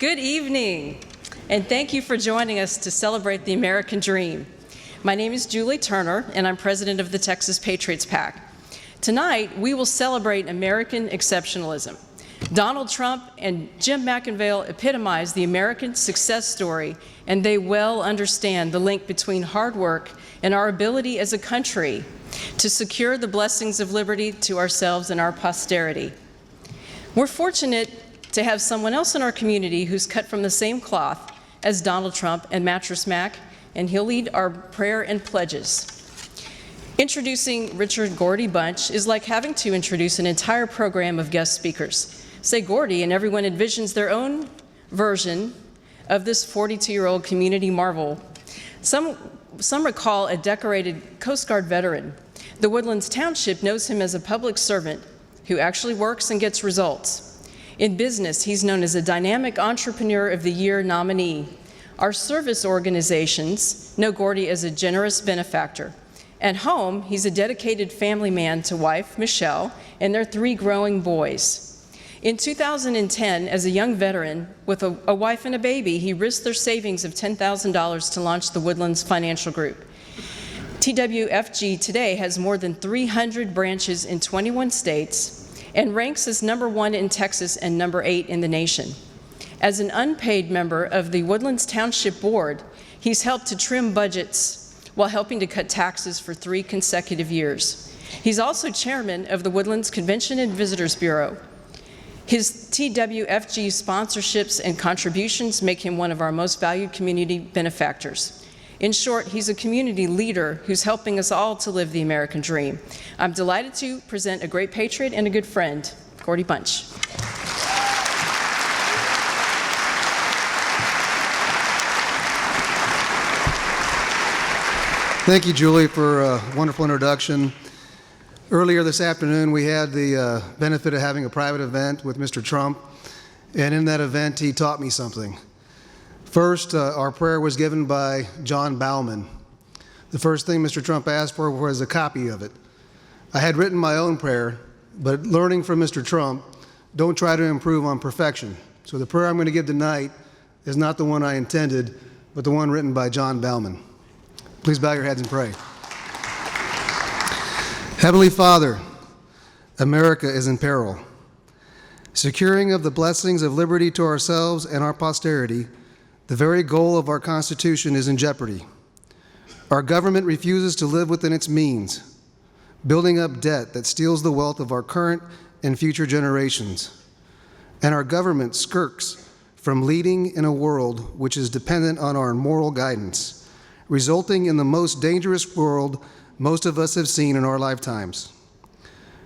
Good evening, and thank you for joining us to celebrate the American dream. My name is Julie Turner, and I'm president of the Texas Patriots PAC. Tonight, we will celebrate American exceptionalism. Donald Trump and Jim McIngvale epitomize the American success story, and they well understand the link between hard work and our ability as a country to secure the blessings of liberty to ourselves and our posterity. We're fortunate to have someone else in our community who's cut from the same cloth as Donald Trump and Mattress Mack, and he'll lead our prayer and pledges. Introducing Richard Gordy Bunch is like having to introduce an entire program of guest speakers. Say Gordy, and everyone envisions their own version of this 42-year-old community marvel. Some recall a decorated Coast Guard veteran. The Woodlands Township knows him as a public servant who actually works and gets results. In business, he's known as a Dynamic Entrepreneur of the Year nominee. Our service organizations know Gordy as a generous benefactor. At home, he's a dedicated family man to wife, Michelle, and their 3 growing boys. In 2010, as a young veteran with a wife and a baby, he risked their savings of $10,000 to launch the Woodlands Financial Group. TWFG today has more than 300 branches in 21 states and ranks as #1 in Texas and #8 in the nation. As an unpaid member of the Woodlands Township Board, he's helped to trim budgets while helping to cut taxes for 3 consecutive years. He's also chairman of the Woodlands Convention and Visitors Bureau. His TWFG sponsorships and contributions make him one of our most valued community benefactors. In short, he's a community leader who's helping us all to live the American dream. I'm delighted to present a great patriot and a good friend, Gordy Bunch. Thank you, Julie, for a wonderful introduction. Earlier this afternoon, we had the benefit of having a private event with Mr. Trump, and in that event, he taught me something. First, our prayer was given by John Bauman. The first thing Mr. Trump asked for was a copy of it. I had written my own prayer, but learning from Mr. Trump, don't try to improve on perfection. So the prayer I'm going to give tonight is not the one I intended, but the one written by John Bauman. Please bow your heads and pray. Heavenly Father, America is in peril. Securing of the blessings of liberty to ourselves and our posterity, the very goal of our Constitution, is in jeopardy. Our government refuses to live within its means, building up debt that steals the wealth of our current and future generations. And our government skirts from leading in a world which is dependent on our moral guidance, resulting in the most dangerous world most of us have seen in our lifetimes.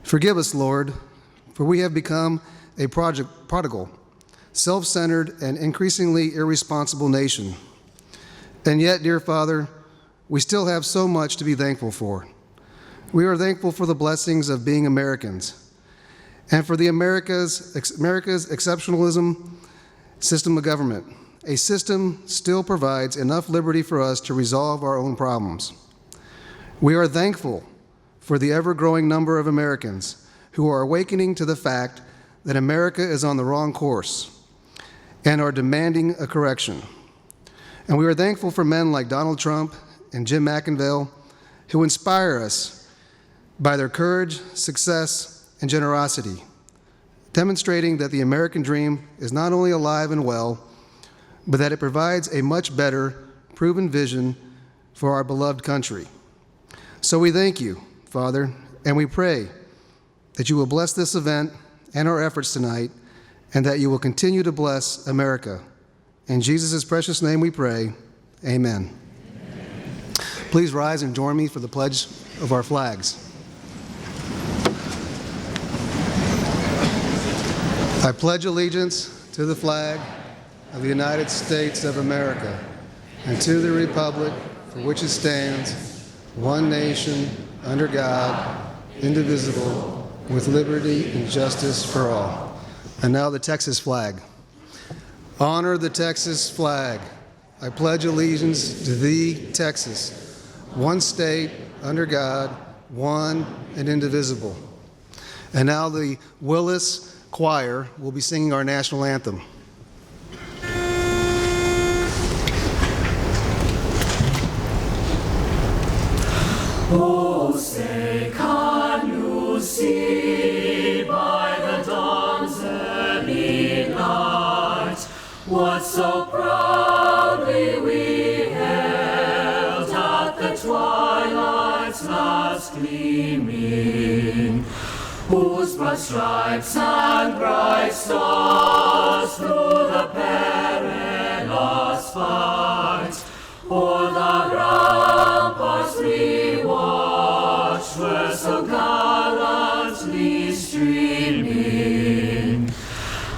Forgive us, Lord, for we have become a prodigal, self-centered, and increasingly irresponsible nation. And yet, dear Father, we still have so much to be thankful for. We are thankful for the blessings of being Americans and for the America's exceptionalism system of government. A system still provides enough liberty for us to resolve our own problems. We are thankful for the ever-growing number of Americans who are awakening to the fact that America is on the wrong course and are demanding a correction. And we are thankful for men like Donald Trump and Jim McIngvale who inspire us by their courage, success, and generosity, demonstrating that the American dream is not only alive and well, but that it provides a much better, proven vision for our beloved country. So we thank you, Father, and we pray that you will bless this event and our efforts tonight, and that you will continue to bless America. In Jesus' precious name we pray, amen. Please rise and join me for the pledge of our flags. I pledge allegiance to the flag of the United States of America and to the republic for which it stands, one nation, under God, indivisible, with liberty and justice for all. And now the Texas flag. Honor the Texas flag. I pledge allegiance to thee, Texas, one state, under God, one and indivisible. And now the Willis Choir will be singing our national anthem. what so proudly we hailed at the twilight's last gleaming, whose broad stripes and bright stars through the perilous fight o'er the ramparts we watched were so gallantly streaming,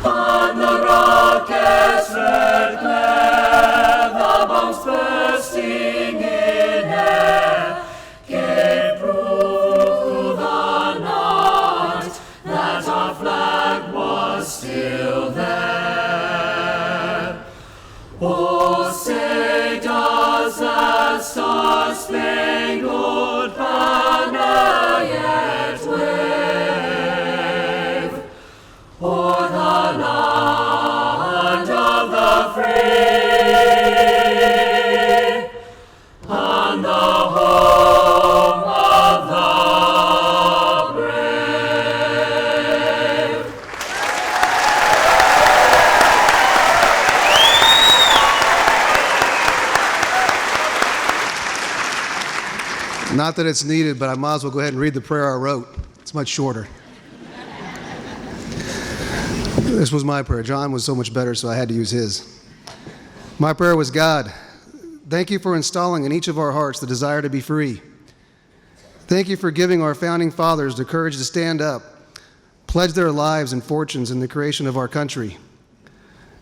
and the rocket's red glare, the bombs bursting in air, gave proof through the night that our flag was still there. Oh, say does that star-spangled banner yet wave o'er the land of the free and the home of the brave? Not that it's needed, but I might as well go ahead and read the prayer I wrote. It's much shorter. This was my prayer. John was so much better, so I had to use his. My prayer was, God, thank you for installing in each of our hearts the desire to be free. Thank you for giving our founding fathers the courage to stand up, pledge their lives and fortunes in the creation of our country.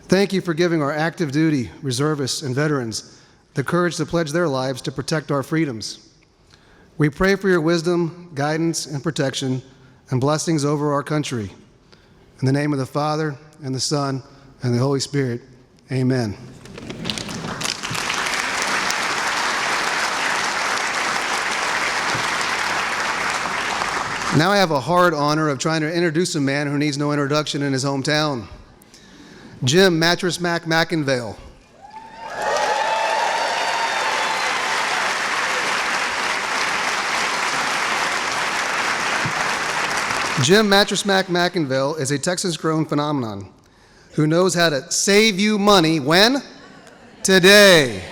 Thank you for giving our active duty, reservists, and veterans the courage to pledge their lives to protect our freedoms. We pray for your wisdom, guidance, and protection, and blessings over our country. In the name of the Father, and the Son, and the Holy Spirit, amen. Now I have a hard honor of trying to introduce a man who needs no introduction in his hometown. Jim Mattress Mack McInvale. Jim Mattress Mack McInvale is a Texas-grown phenomenon who knows how to save you money when? Today.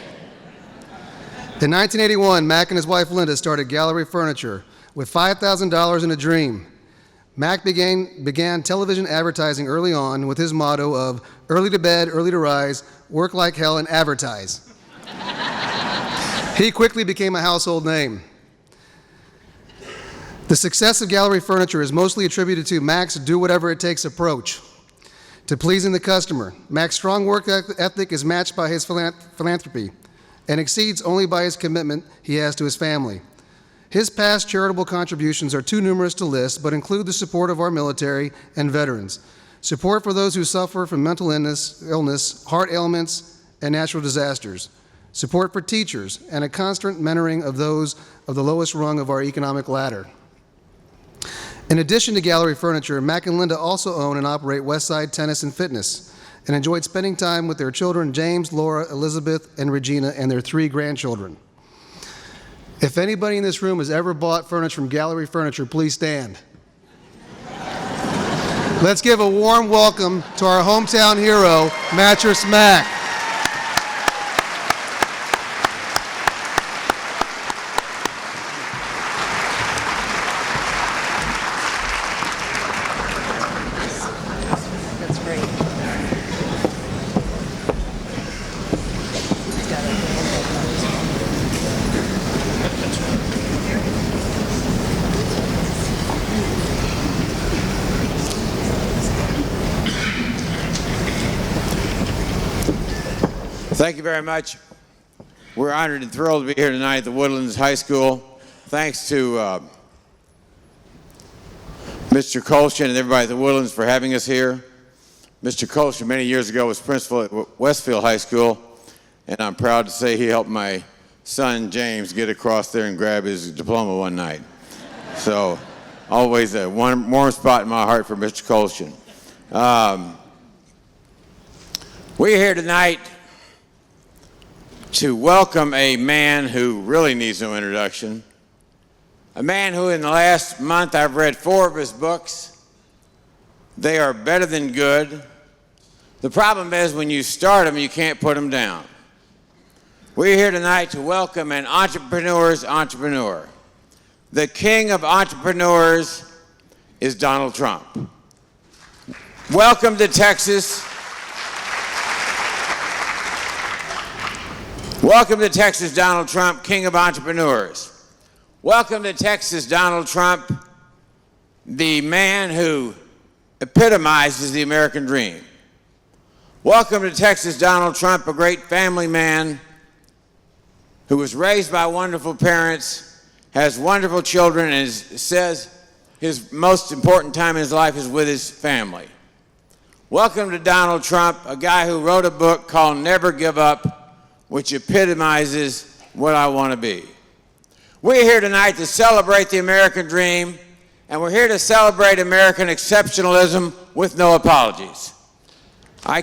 In 1981, Mack and his wife Linda started Gallery Furniture with $5,000 in a dream. Mack began television advertising early on with his motto of early to bed, early to rise, work like hell, and advertise. He quickly became a household name. The success of Gallery Furniture is mostly attributed to Mack's do-whatever-it-takes approach to pleasing the customer. Mack's strong work ethic is matched by his philanthropy and exceeds only by his commitment he has to his family. His past charitable contributions are too numerous to list, but include the support of our military and veterans, support for those who suffer from mental illness, heart ailments, and natural disasters, support for teachers, and a constant mentoring of those of the lowest rung of our economic ladder. In addition to Gallery Furniture, Mack and Linda also own and operate Westside Tennis and Fitness and enjoyed spending time with their children, James, Laura, Elizabeth, and Regina, and their 3 grandchildren. If anybody in this room has ever bought furniture from Gallery Furniture, please stand. Let's give a warm welcome to our hometown hero, Mattress Mack. Thank you very much. We're honored and thrilled to be here tonight at the Woodlands High School. Thanks to Mr. Colston and everybody at the Woodlands for having us here. Mr. Colston many years ago was principal at Westfield High School, and I'm proud to say he helped my son James get across there and grab his diploma one night. So always a warm spot in my heart for Mr. Colston. We're here tonight to welcome a man who really needs no introduction, a man who in the last month I've read 4 of his books. They are better than good. The problem is when you start them, you can't put them down. We're here tonight to welcome an entrepreneur's entrepreneur. The king of entrepreneurs is Donald Trump. Welcome to Texas. Welcome to Texas, Donald Trump, king of entrepreneurs. Welcome to Texas, Donald Trump, the man who epitomizes the American dream. Welcome to Texas, Donald Trump, a great family man who was raised by wonderful parents, has wonderful children, and says his most important time in his life is with his family. Welcome to Donald Trump, a guy who wrote a book called Never Give Up, which epitomizes what I want to be. We're here tonight to celebrate the American dream, and we're here to celebrate American exceptionalism with no apologies. I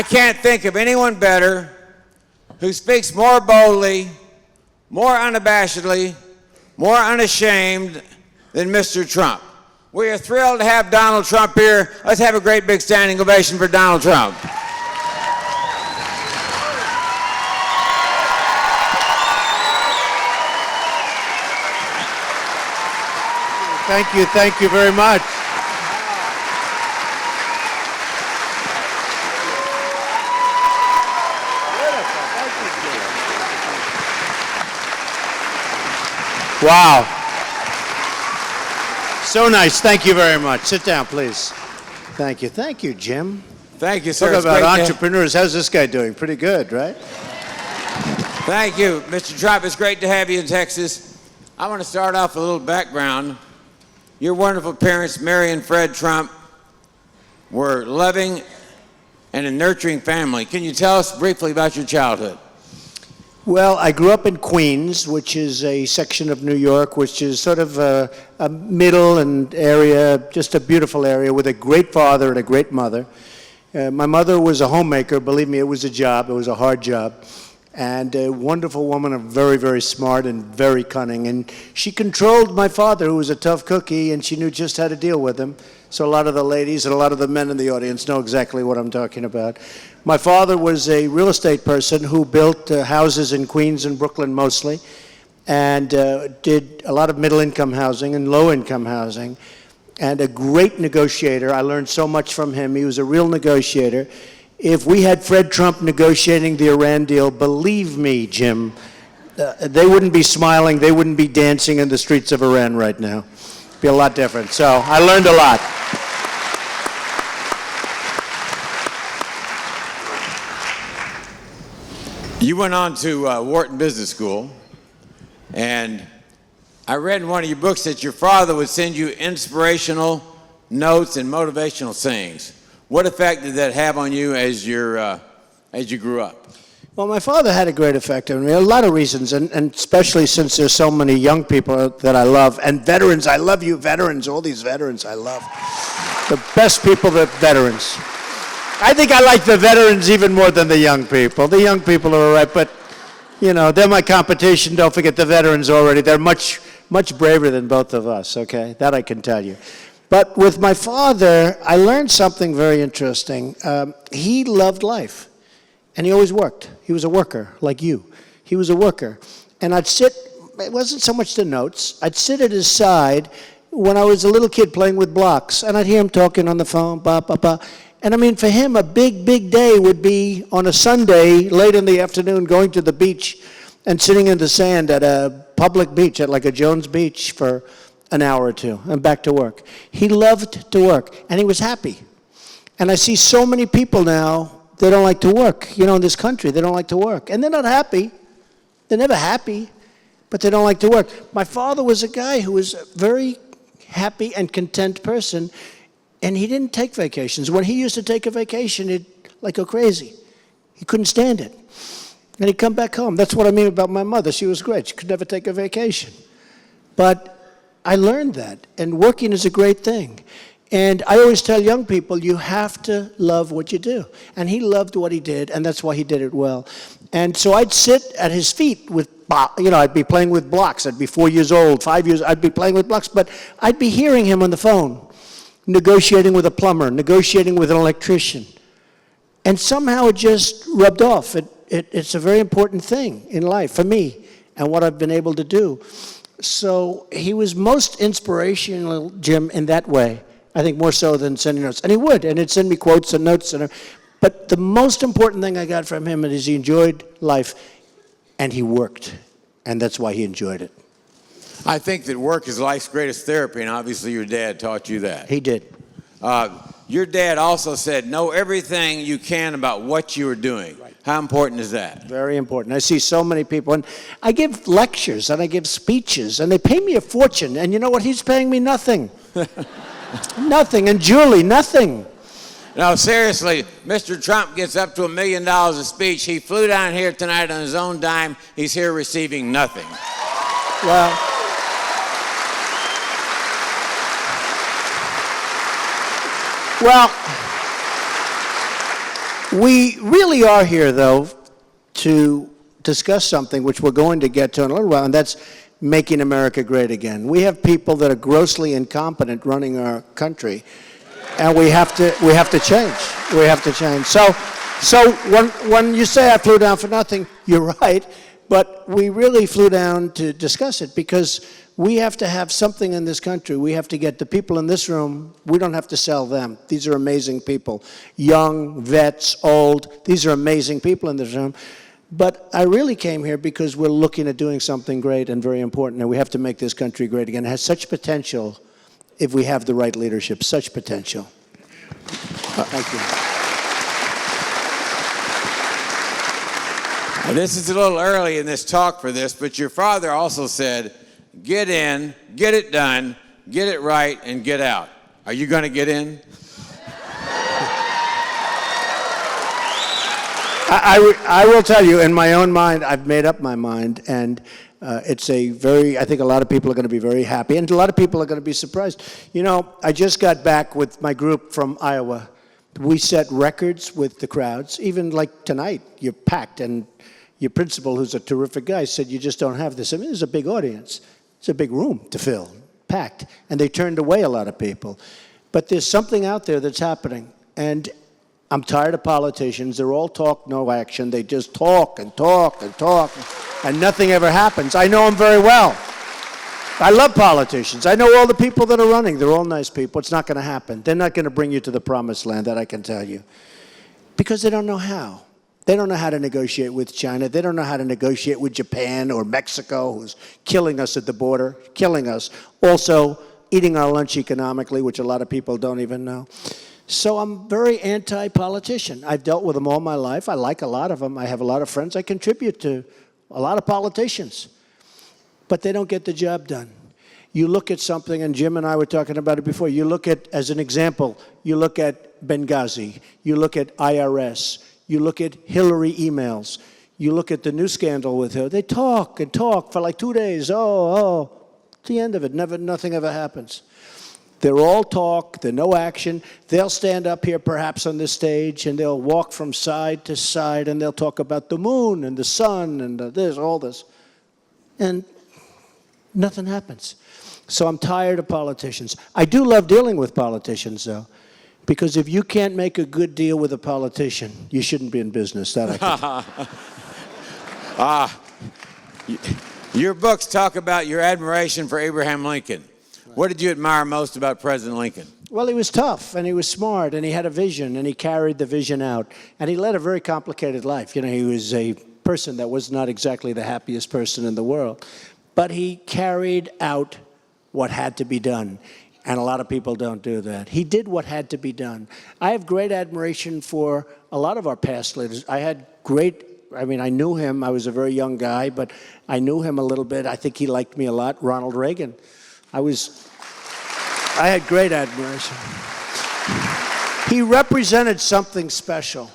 can't think of anyone better who speaks more boldly, more unabashedly, more unashamed than Mr. Trump. We are thrilled to have Donald Trump here. Let's have a great big standing ovation for Donald Trump. Thank you very much. Wow. So nice. Thank you very much. Sit down, please. Thank you. Thank you, Jim. Thank you, sir. Talk It's about great entrepreneurs. How's this guy doing? Pretty good, right? Thank you, Mr. Trump. It's great to have you in Texas. I want to start off with a little background. Your wonderful parents, Mary and Fred Trump, were loving and a nurturing family. Can you tell us briefly about your childhood? Well, I grew up in Queens, which is a section of New York, which is sort of a middle and area, just a beautiful area with a great father and a great mother. My mother was a homemaker. Believe me, it was a job. It was a hard job. And a wonderful woman, and very, very smart and very cunning. And she controlled my father, who was a tough cookie, and she knew just how to deal with him. So a lot of the ladies and a lot of the men in the audience know exactly what I'm talking about. My father was a real estate person who built houses in Queens and Brooklyn mostly, and did a lot of middle-income housing and low-income housing, and a great negotiator. I learned so much from him. He was a real negotiator. If we had Fred Trump negotiating the Iran deal, believe me, Jim, they wouldn't be smiling, they wouldn't be dancing in the streets of Iran right now. It'd be a lot different. So I learned a lot. You went on to Wharton Business School, and I read in one of your books that your father would send you inspirational notes and motivational sayings. What effect did that have on you as you grew up? Well, my father had a great effect on me, a lot of reasons, and especially since there's so many young people that I love, and veterans. I love you veterans, all these veterans I love. The best people, the veterans. I think I like the veterans even more than the young people. The young people are all right, but, you know, they're my competition. Don't forget the veterans already. They're much, much braver than both of us, okay? That I can tell you. But with my father, I learned something very interesting. He loved life, and he always worked. He was a worker, like you. He was a worker. And I'd sit, it wasn't so much the notes, I'd sit at his side when I was a little kid playing with blocks, and I'd hear him talking on the phone, ba, ba, ba. And I mean, for him, a big, big day would be on a Sunday, late in the afternoon, going to the beach and sitting in the sand at a public beach, at like a Jones Beach for an hour or two, and back to work. He loved to work, and he was happy. And I see so many people now, they don't like to work. You know, in this country, they don't like to work. And they're not happy. They're never happy, but they don't like to work. My father was a guy who was a very happy and content person, and he didn't take vacations. When he used to take a vacation, he'd like go crazy. He couldn't stand it. And he'd come back home. That's what I mean about my mother. She was great. She could never take a vacation. But I learned that, and working is a great thing. And I always tell young people, you have to love what you do. And he loved what he did, and that's why he did it well. And so I'd sit at his feet with, I'd be playing with blocks. I'd be 4 years old, 5 years, I'd be playing with blocks, but I'd be hearing him on the phone, negotiating with a plumber, negotiating with an electrician. And somehow it just rubbed off. It's a very important thing in life for me and what I've been able to do. So he was most inspirational, Jim, in that way. I think more so than sending notes. And he would, and he'd send me quotes and notes. But the most important thing I got from him is he enjoyed life, and he worked. And that's why he enjoyed it. I think that work is life's greatest therapy, and obviously your dad taught you that. He did. Your dad also said, know everything you can about what you are doing. Right. How important is that? Very important. I see so many people, and I give lectures, and I give speeches, and they pay me a fortune. And you know what? He's paying me nothing. Nothing. And Julie, nothing. No, seriously, Mr. Trump gets up to $1 million a speech. He flew down here tonight on his own dime. He's here receiving nothing. Well, we really are here, though, to discuss something which we're going to get to in a little while, and that's making America great again. We have people that are grossly incompetent running our country, and we have to change. We have to change. So when you say I flew down for nothing, you're right, but we really flew down to discuss it because we have to have something in this country. We have to get the people in this room. We don't have to sell them. These are amazing people, young, vets, old. These are amazing people in this room. But I really came here because we're looking at doing something great and very important, and we have to make this country great again. It has such potential if we have the right leadership, such potential. Thank you. This is a little early in this talk for this, but your father also said, get in, get it done, get it right, and get out. Are you going to get in? I will tell you, in my own mind, I've made up my mind, and it's I think a lot of people are going to be very happy, and a lot of people are going to be surprised. You know, I just got back with my group from Iowa. We set records with the crowds. Even like tonight, you're packed, and your principal, who's a terrific guy, said, you just don't have this. I mean, there's a big audience. It's a big room to fill, packed, and they turned away a lot of people. But there's something out there that's happening, and I'm tired of politicians. They're all talk, no action. They just talk and talk and talk, and nothing ever happens. I know them very well. I love politicians. I know all the people that are running. They're all nice people. It's not going to happen. They're not going to bring you to the promised land, that I can tell you, because they don't know how. They don't know how to negotiate with China. They don't know how to negotiate with Japan or Mexico, who's killing us at the border, killing us. Also, eating our lunch economically, which a lot of people don't even know. So I'm very anti-politician. I've dealt with them all my life. I like a lot of them. I have a lot of friends. I contribute to a lot of politicians. But they don't get the job done. You look at something, and Jim and I were talking about it before. You look at, as an example, you look at Benghazi. You look at IRS. You look at Hillary emails. You look at the new scandal with her. They talk and talk for like 2 days. At the end of it, nothing ever happens. They're all talk, they're no action. They'll stand up here perhaps on this stage and they'll walk from side to side and they'll talk about the moon and the sun and this, all this. And nothing happens. So I'm tired of politicians. I do love dealing with politicians, though, because if you can't make a good deal with a politician, you shouldn't be in business. That I can. Your books talk about your admiration for Abraham Lincoln. What did you admire most about President Lincoln? Well, he was tough, and he was smart, and he had a vision, and he carried the vision out. And he led a very complicated life. You know, he was a person that was not exactly the happiest person in the world. But he carried out what had to be done. And a lot of people don't do that. He did what had to be done. I have great admiration for a lot of our past leaders. I knew him. I was a very young guy, but I knew him a little bit. I think he liked me a lot. Ronald Reagan. I had great admiration. He represented something special.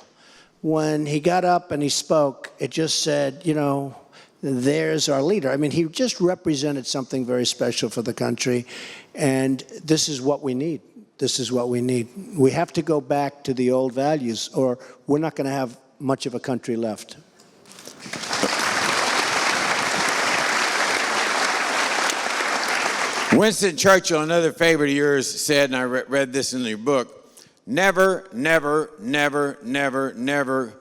When he got up and he spoke, it just said, you know, there's our leader. I mean, he just represented something very special for the country, and this is what we need. this is what we need. We have to go back to the old values, or we're not going to have much of a country left. Winston Churchill, another favorite of yours, said, and I read this in your book, never, never, never, never, never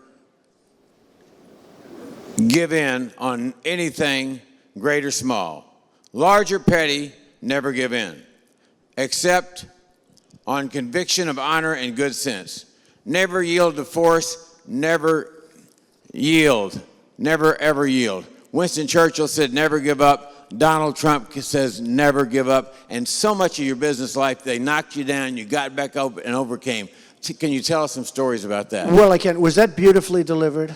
give in on anything great or small. Large or petty, never give in, except on conviction of honor and good sense. Never yield to force, never yield, never ever yield. Winston Churchill said, never give up. Donald Trump says, never give up. And so much of your business life, they knocked you down, you got back up and overcame. Can you tell us some stories about that? Well, I can. Was that beautifully delivered?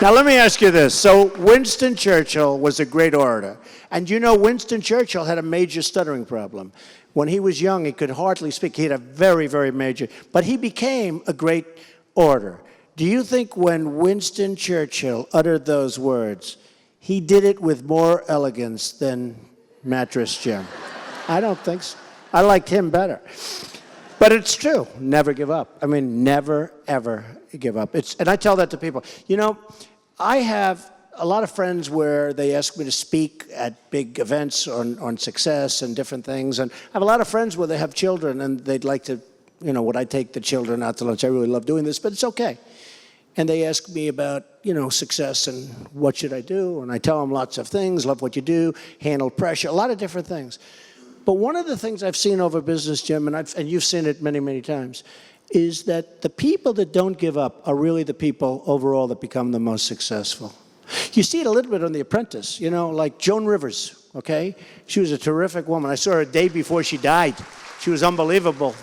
Now, let me ask you this. So, Winston Churchill was a great orator. And you know, Winston Churchill had a major stuttering problem. When he was young, he could hardly speak. He had a very, very major, but he became a great orator. Do you think when Winston Churchill uttered those words, he did it with more elegance than Mattress Jim? I don't think so. I liked him better. But it's true. Never give up. I mean, never, ever give up. And I tell that to people. You know, I have a lot of friends where they ask me to speak at big events on success and different things. And I have a lot of friends where they have children and they'd like to, you know, would I take the children out to lunch? I really love doing this, but it's okay. And they ask me about, you know, success and what should I do? And I tell them lots of things, love what you do, handle pressure, a lot of different things. But one of the things I've seen over business, Jim, and you've seen it many, many times, is that the people that don't give up are really the people overall that become the most successful. You see it a little bit on The Apprentice, you know, like Joan Rivers, okay? She was a terrific woman. I saw her a day before she died. She was unbelievable.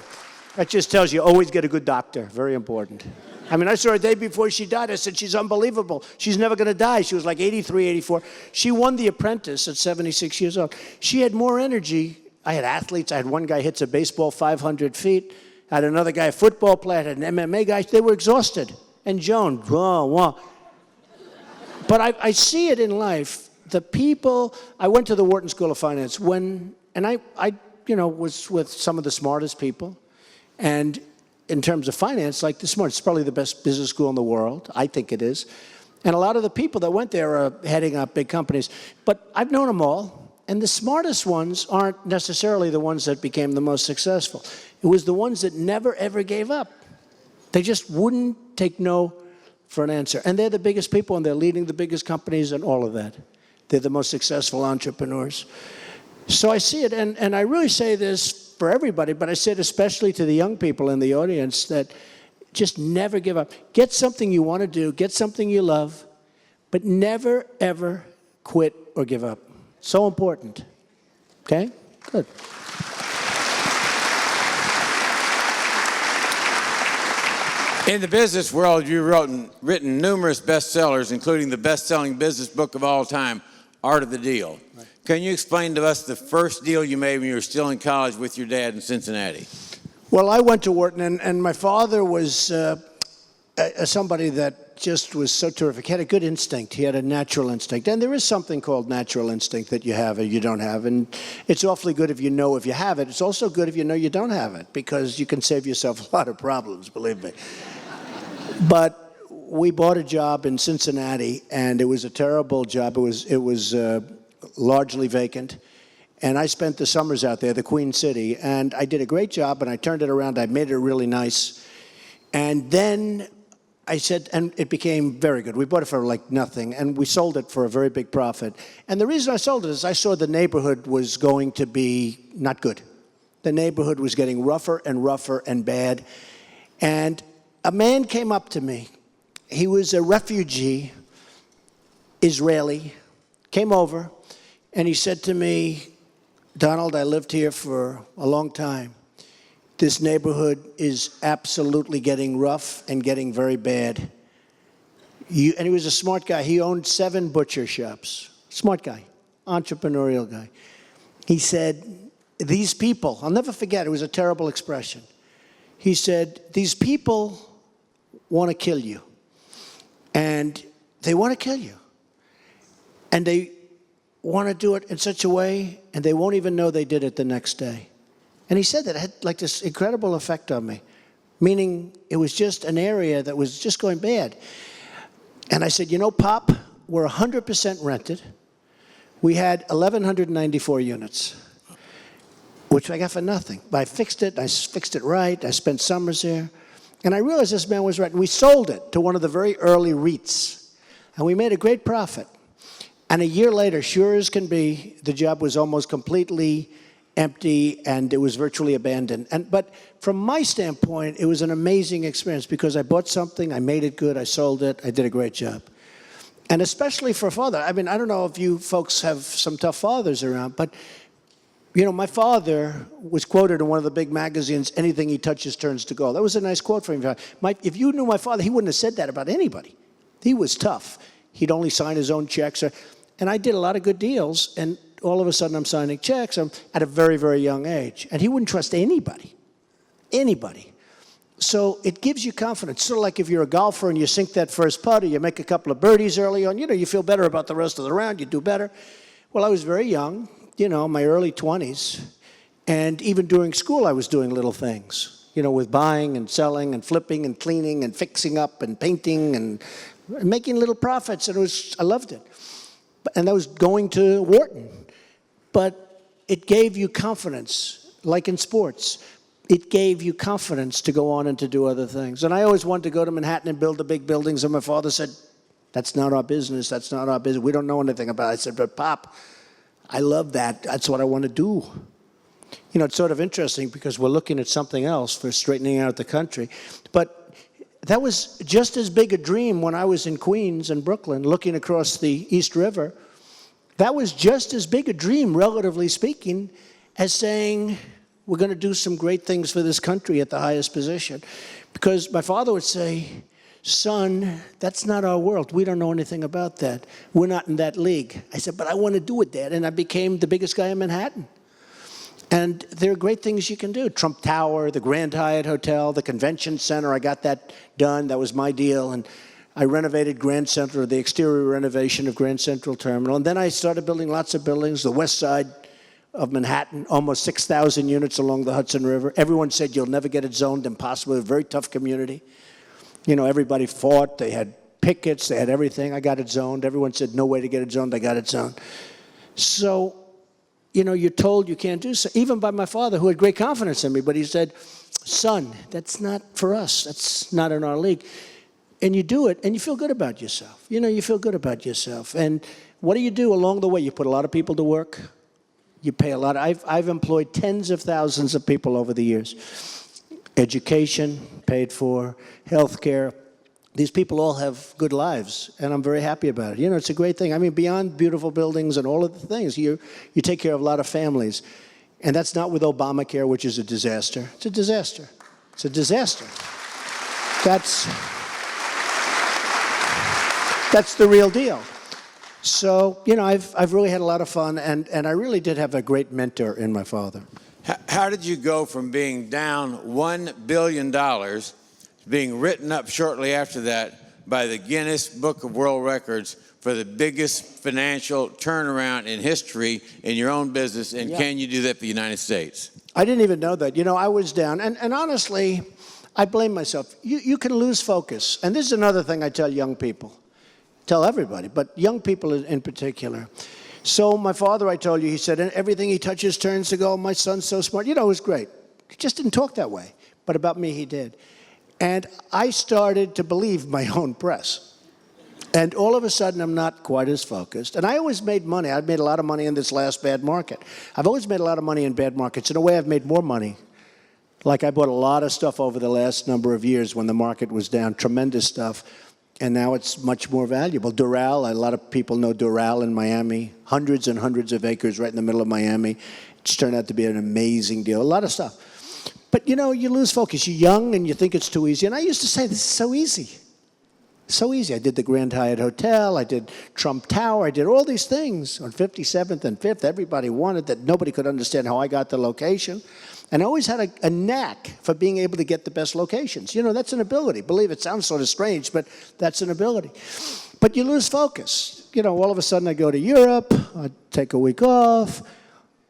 That just tells you always get a good doctor, very important. I mean, I saw her a day before she died. I said, she's unbelievable. She's never going to die. She was like 83, 84. She won The Apprentice at 76 years old. She had more energy. I had athletes. I had one guy hits a baseball 500 feet. I had another guy, a football player. I had an MMA guy. They were exhausted. And Joan, But I see it in life. The people, I went to the Wharton School of Finance and I you know, was with some of the smartest people. And in terms of finance, like the smartest, it's probably the best business school in the world. I think it is. And a lot of the people that went there are heading up big companies. But I've known them all. And the smartest ones aren't necessarily the ones that became the most successful. It was the ones that never, ever gave up. They just wouldn't take no for an answer. And they're the biggest people, and they're leading the biggest companies and all of that. They're the most successful entrepreneurs. So I see it, and I really say this for everybody, but I say it especially to the young people in the audience, that just never give up. Get something you want to do, get something you love, but never, ever quit or give up. So important. Okay? Good. In the business world, you've written numerous bestsellers, including the best-selling business book of all time, Art of the Deal. Right. Can you explain to us the first deal you made when you were still in college with your dad in Cincinnati? Well, I went to Wharton, and my father was somebody that just was so terrific. He had a good instinct. He had a natural instinct. And there is something called natural instinct that you have or you don't have. And it's awfully good if you know if you have it. It's also good if you know you don't have it, because you can save yourself a lot of problems, believe me. But we bought a job in Cincinnati, and it was a terrible job. It was largely vacant. And I spent the summers out there, the Queen City, and I did a great job, and I turned it around. I made it really nice. And then I said, and it became very good. We bought it for like nothing, and we sold it for a very big profit. And the reason I sold it is I saw the neighborhood was going to be not good. The neighborhood was getting rougher and rougher and bad. And a man came up to me. He was a refugee, Israeli, came over, and he said to me, Donald, I lived here for a long time. This neighborhood is absolutely getting rough and getting very bad. And he was a smart guy. He owned 7 butcher shops. Smart guy, entrepreneurial guy. He said, these people, I'll never forget, it was a terrible expression. He said, these people want to kill you. And they want to kill you. And they want to do it in such a way, and they won't even know they did it the next day. And he said that it had like this incredible effect on me, meaning it was just an area that was just going bad. And I said, you know, Pop, we're 100% rented. We had 1,194 units, which I got for nothing. But I fixed it right. I spent summers there. And I realized this man was right. And we sold it to one of the very early REITs. And we made a great profit. And a year later, sure as can be, the job was almost completely empty and it was virtually abandoned. But from my standpoint, it was an amazing experience because I bought something, I made it good, I sold it, I did a great job. And especially for a father. I mean, I don't know if you folks have some tough fathers around, but you know, my father was quoted in one of the big magazines, anything he touches turns to gold. That was a nice quote from him. If you knew my father, he wouldn't have said that about anybody. He was tough. He'd only sign his own checks. And I did a lot of good deals, and all of a sudden I'm signing checks. I'm at a very, very young age. And he wouldn't trust anybody. Anybody. So it gives you confidence. Sort of like if you're a golfer and you sink that first putt or you make a couple of birdies early on, you know, you feel better about the rest of the round, you do better. Well, I was very young, you know, my early 20s. And even during school I was doing little things, you know, with buying and selling and flipping and cleaning and fixing up and painting and making little profits. And I loved it. And that was going to Wharton. But it gave you confidence, like in sports. It gave you confidence to go on and to do other things. And I always wanted to go to Manhattan and build the big buildings. And my father said, that's not our business. That's not our business. We don't know anything about it. I said, but Pop, I love that. That's what I want to do. You know, it's sort of interesting because we're looking at something else for straightening out the country. But that was just as big a dream when I was in Queens and Brooklyn, looking across the East River. That was just as big a dream, relatively speaking, as saying, we're going to do some great things for this country at the highest position. Because my father would say, son, that's not our world. We don't know anything about that. We're not in that league. I said, but I want to do it, Dad. And I became the biggest guy in Manhattan. And there are great things you can do. Trump Tower, the Grand Hyatt Hotel, the Convention Center. I got that done. That was my deal. And I renovated Grand Central, the exterior renovation of Grand Central Terminal. And then I started building lots of buildings. The west side of Manhattan, almost 6,000 units along the Hudson River. Everyone said, you'll never get it zoned, impossible. A very tough community. You know, everybody fought. They had pickets. They had everything. I got it zoned. Everyone said, no way to get it zoned. I got it zoned. So, you know, you're told you can't do so, even by my father, who had great confidence in me. But he said, son, that's not for us. That's not in our league. And you do it, and you feel good about yourself. You know, you feel good about yourself. And what do you do along the way? You put a lot of people to work. You pay a lot. I've employed tens of thousands of people over the years. Education, paid for, healthcare. These people all have good lives, and I'm very happy about it. You know, it's a great thing. I mean, beyond beautiful buildings and all of the things, you take care of a lot of families. And that's not with Obamacare, which is a disaster. It's a disaster. It's a disaster. That's the real deal. So, you know, I've really had a lot of fun, and I really did have a great mentor in my father. How did you go from being down $1 billion to being written up shortly after that by the Guinness Book of World Records for the biggest financial turnaround in history in your own business, and can you do that for the United States? I didn't even know that. You know, I was down, and honestly, I blame myself. You can lose focus, and this is another thing I tell young people. Tell everybody, but young people in particular. So my father, I told you, he said, everything he touches turns to gold. My son's so smart. You know, it was great. He just didn't talk that way. But about me, he did. And I started to believe my own press. And all of a sudden, I'm not quite as focused. And I always made money. I've made a lot of money in this last bad market. I've always made a lot of money in bad markets. In a way, I've made more money. Like I bought a lot of stuff over the last number of years when the market was down, tremendous stuff. And now it's much more valuable. Doral, a lot of people know Doral in Miami. Hundreds and hundreds of acres right in the middle of Miami. It's turned out to be an amazing deal. A lot of stuff. But, you know, you lose focus. You're young and you think it's too easy. And I used to say, this is so easy. So easy. I did the Grand Hyatt Hotel. I did Trump Tower. I did all these things on 57th and 5th. Everybody wanted that. Nobody could understand how I got the location. And I always had a knack for being able to get the best locations. You know, that's an ability. Believe it, sounds sort of strange, but that's an ability. But you lose focus. You know, all of a sudden I go to Europe, I'd take a week off,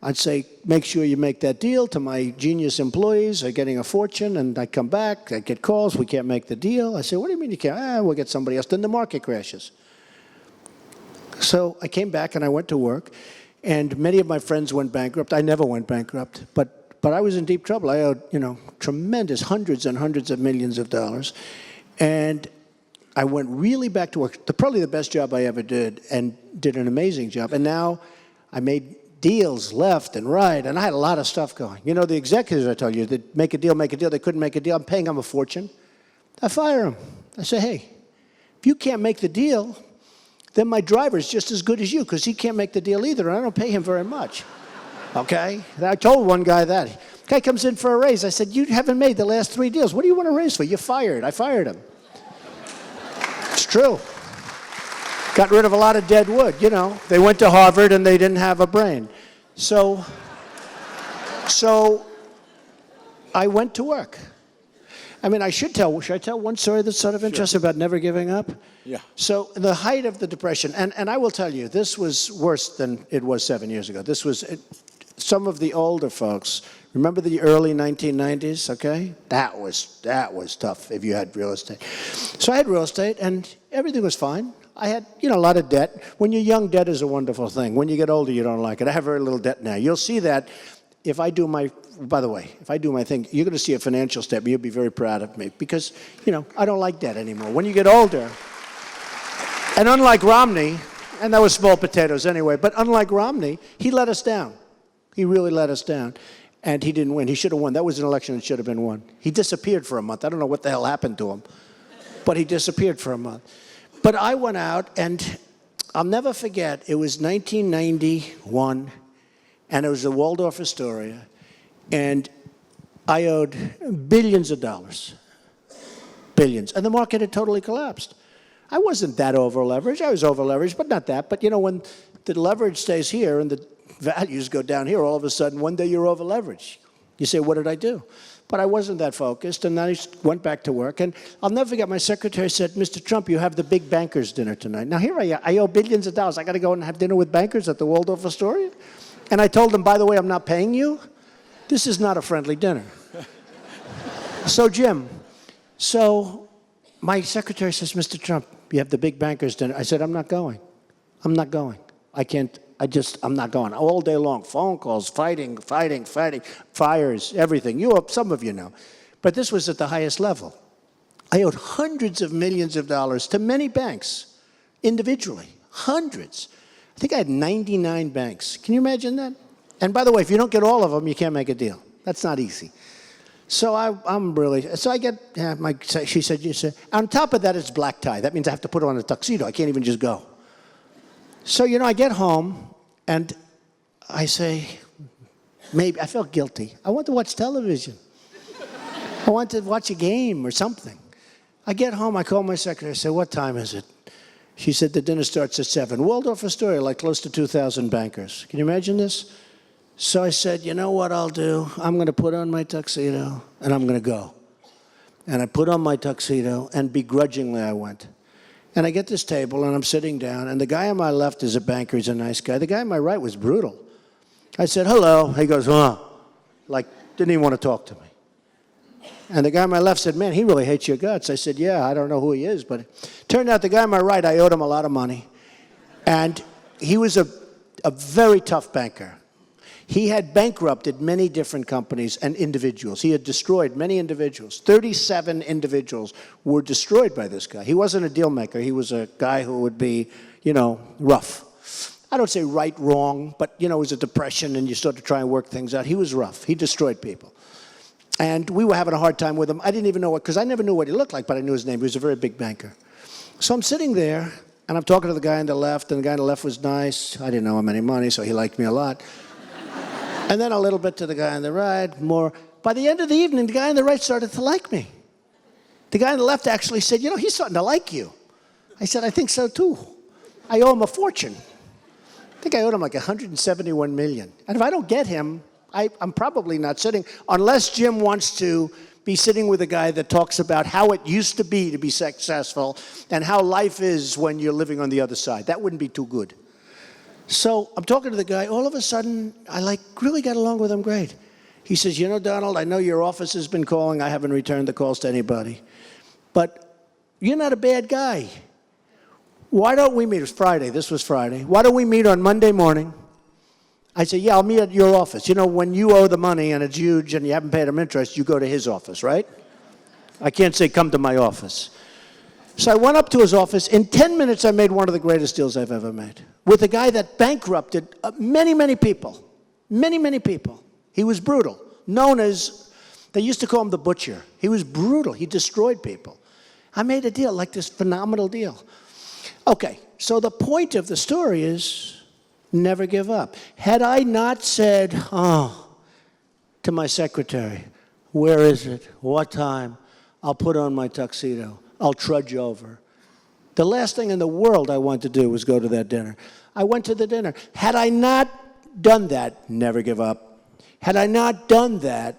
I'd say, make sure you make that deal to my genius employees. They're getting a fortune, and I come back, I get calls, we can't make the deal. I say, what do you mean you can't? We'll get somebody else. Then the market crashes. So I came back and I went to work, and many of my friends went bankrupt. I never went bankrupt, but I was in deep trouble. I owed, you know, tremendous hundreds and hundreds of millions of dollars. And I went really back to work, probably the best job I ever did, and did an amazing job. And now I made deals left and right, and I had a lot of stuff going. You know, the executives I told you, that make a deal, they couldn't make a deal. I'm paying them a fortune. I fire them. I say, hey, if you can't make the deal, then my driver's just as good as you, because he can't make the deal either, and I don't pay him very much. Okay? I told one guy that. Guy comes in for a raise. I said, you haven't made the last 3 deals. What do you want a raise for? You're fired. I fired him. It's true. Got rid of a lot of dead wood, you know. They went to Harvard and they didn't have a brain. So I went to work. I mean, should I tell one story that's sort of interesting about never giving up? Yeah. So the height of the Depression, and I will tell you, this was worse than it was 7 years ago. This was, some of the older folks, remember the early 1990s, okay? That was tough if you had real estate. So I had real estate and everything was fine. I had, you know, a lot of debt. When you're young, debt is a wonderful thing. When you get older, you don't like it. I have very little debt now. You'll see that if I do my, by the way, if I do my thing, you're going to see a financial statement. You'll be very proud of me because, you know, I don't like debt anymore. When you get older, and unlike Romney, and that was small potatoes anyway, but unlike Romney, he let us down. He really let us down. And he didn't win. He should have won. That was an election that should have been won. He disappeared for a month. I don't know what the hell happened to him, but he disappeared for a month. But I went out, and I'll never forget, it was 1991, and it was the Waldorf Astoria, and I owed billions of dollars. Billions. And the market had totally collapsed. I wasn't that over-leveraged. I was over-leveraged, but not that. But, you know, when the leverage stays here and the values go down here, all of a sudden, one day you're over-leveraged. You say, what did I do? But I wasn't that focused, and then I went back to work. And I'll never forget, my secretary said, Mr. Trump, you have the big bankers' dinner tonight. Now, here I owe billions of dollars. I got to go and have dinner with bankers at the Waldorf Astoria? And I told them, by the way, I'm not paying you. This is not a friendly dinner. So, Jim, my secretary says, Mr. Trump, you have the big bankers' dinner. I said, I'm not going. I'm not going. I'm not going. All day long, phone calls, fighting, fires, everything. Some of you know. But this was at the highest level. I owed hundreds of millions of dollars to many banks, individually, hundreds. I think I had 99 banks. Can you imagine that? And by the way, if you don't get all of them, you can't make a deal. That's not easy. So I get, she said, on top of that, it's black tie. That means I have to put on a tuxedo. I can't even just go. So, you know, I get home, and I say, maybe, I felt guilty. I want to watch television. I want to watch a game or something. I get home, I call my secretary, I say, what time is it? She said, the dinner starts at 7. Waldorf Astoria, like close to 2,000 bankers. Can you imagine this? So I said, you know what I'll do? I'm going to put on my tuxedo, and I'm going to go. And I put on my tuxedo, and begrudgingly I went. And I get this table, and I'm sitting down, and the guy on my left is a banker. He's a nice guy. The guy on my right was brutal. I said, hello. He goes, huh? Like, didn't even want to talk to me. And the guy on my left said, man, he really hates your guts. I said, yeah, I don't know who he is. But it turned out the guy on my right, I owed him a lot of money. And he was a very tough banker. He had bankrupted many different companies and individuals. He had destroyed many individuals. 37 individuals were destroyed by this guy. He wasn't a deal maker. He was a guy who would be, you know, rough. I don't say right, wrong, but, you know, it was a depression and you start to try and work things out. He was rough. He destroyed people. And we were having a hard time with him. I didn't even know because I never knew what he looked like, but I knew his name. He was a very big banker. So I'm sitting there, and I'm talking to the guy on the left, and the guy on the left was nice. I didn't owe him any money, so he liked me a lot. And then a little bit to the guy on the right, more. By the end of the evening, the guy on the right started to like me. The guy on the left actually said, you know, he's starting to like you. I said, I think so too. I owe him a fortune. I think I owed him like $171 million. And if I don't get him, I'm probably not sitting, unless Jim wants to be sitting with a guy that talks about how it used to be successful and how life is when you're living on the other side. That wouldn't be too good. So I'm talking to the guy. All of a sudden, I really got along with him great. He says, you know, Donald, I know your office has been calling. I haven't returned the calls to anybody. But you're not a bad guy. Why don't we meet? It was Friday. This was Friday. Why don't we meet on Monday morning? I said, yeah, I'll meet at your office. You know, when you owe the money and it's huge and you haven't paid him interest, you go to his office, right? I can't say come to my office. So I went up to his office. In 10 minutes, I made one of the greatest deals I've ever made with a guy that bankrupted many, many people. Many, many people. He was brutal. Known as, they used to call him the butcher. He was brutal. He destroyed people. I made a deal, like this phenomenal deal. Okay, so the point of the story is, never give up. Had I not said, to my secretary, where is it? What time? I'll put on my tuxedo. I'll trudge over. The last thing in the world I wanted to do was go to that dinner. I went to the dinner. Had I not done that, never give up. Had I not done that,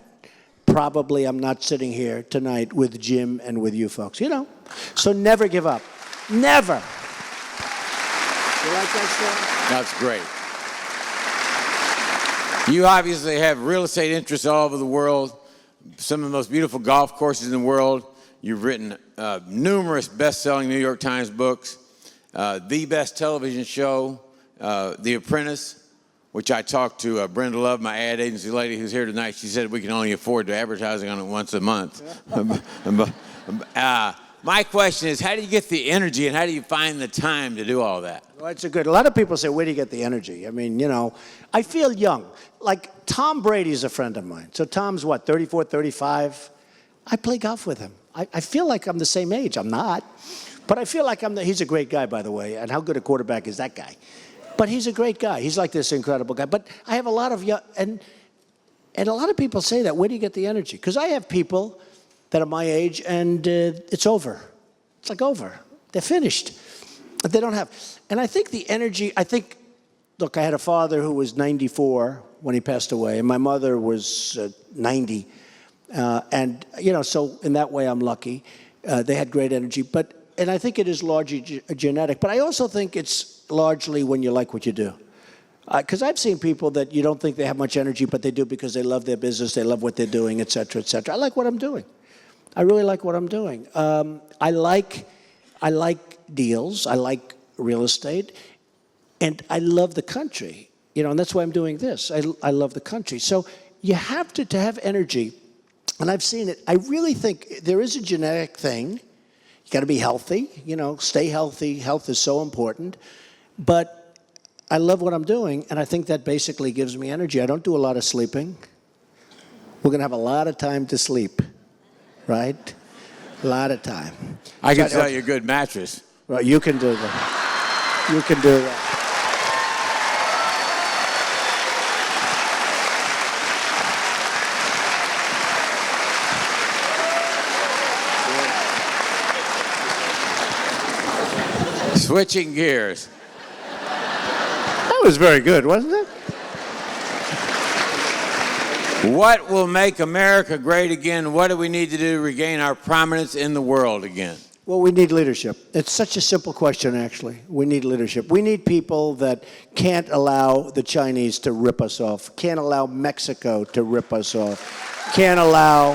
probably I'm not sitting here tonight with Jim and with you folks. You know, so never give up. Never. You like that story? That's great. You obviously have real estate interests all over the world, some of the most beautiful golf courses in the world. You've written numerous best-selling New York Times books, the best television show, The Apprentice, which I talked to Brenda Love, my ad agency lady who's here tonight. She said we can only afford to advertising on it once a month. My question is, how do you get the energy and how do you find the time to do all that? Well, it's a lot of people say, where do you get the energy? I mean, you know, I feel young. Like Tom Brady's a friend of mine. So Tom's what, 34, 35? I play golf with him. I feel like I'm the same age. I'm not. But I feel like he's a great guy, by the way. And how good a quarterback is that guy? But he's a great guy. He's like this incredible guy. But I have a lot of young, and a lot of people say that, where do you get the energy? Because I have people that are my age, and it's over. It's like over. They're finished. They don't have. And I think the energy, look, I had a father who was 94 when he passed away, and my mother was 90. And, you know, so in that way I'm lucky. They had great energy. And I think it is largely genetic. But I also think it's largely when you like what you do. Because I've seen people that you don't think they have much energy, but they do because they love their business, they love what they're doing, et cetera, et cetera. I like what I'm doing. I really like what I'm doing. I like deals. I like real estate. And I love the country. You know, and that's why I'm doing this. I love the country. So you have to have energy. And I've seen it. I really think there is a genetic thing. You got to be healthy. You know, stay healthy. Health is so important. But I love what I'm doing, and I think that basically gives me energy. I don't do a lot of sleeping. We're going to have a lot of time to sleep, right? A lot of time. I can sell you a good mattress. Well, you can do that. You can do that. Switching gears. That was very good, wasn't it? What will make America great again? What do we need to do to regain our prominence in the world again? Well, we need leadership. It's such a simple question, actually. We need leadership. We need people that can't allow the Chinese to rip us off, can't allow Mexico to rip us off, can't allow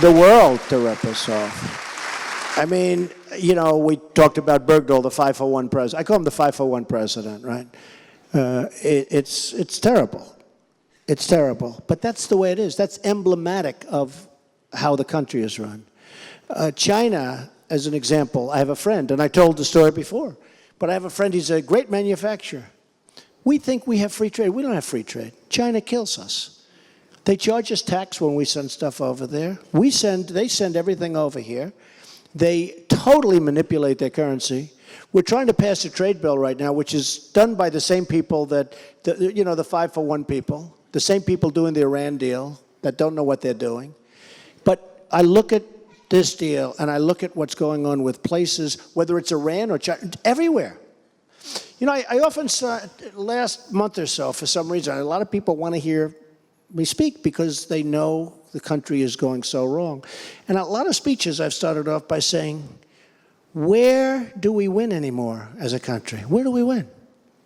the world to rip us off. I mean, you know, we talked about Bergdahl, the 501 president. I call him the 501 president, right? It's terrible. It's terrible. But that's the way it is. That's emblematic of how the country is run. China, as an example, I have a friend, and I told the story before, but I have a friend, he's a great manufacturer. We think we have free trade. We don't have free trade. China kills us. They charge us tax when we send stuff over there. They send everything over here. They totally manipulate their currency. We're trying to pass a trade bill right now, which is done by the same people that, the 5-for-1 people, the same people doing the Iran deal that don't know what they're doing. But I look at this deal, and I look at what's going on with places, whether it's Iran or China, everywhere. You know, I often saw, last month or so, for some reason, a lot of people want to hear we speak because they know the country is going so wrong. And a lot of speeches I've started off by saying, where do we win anymore as a country? Where do we win?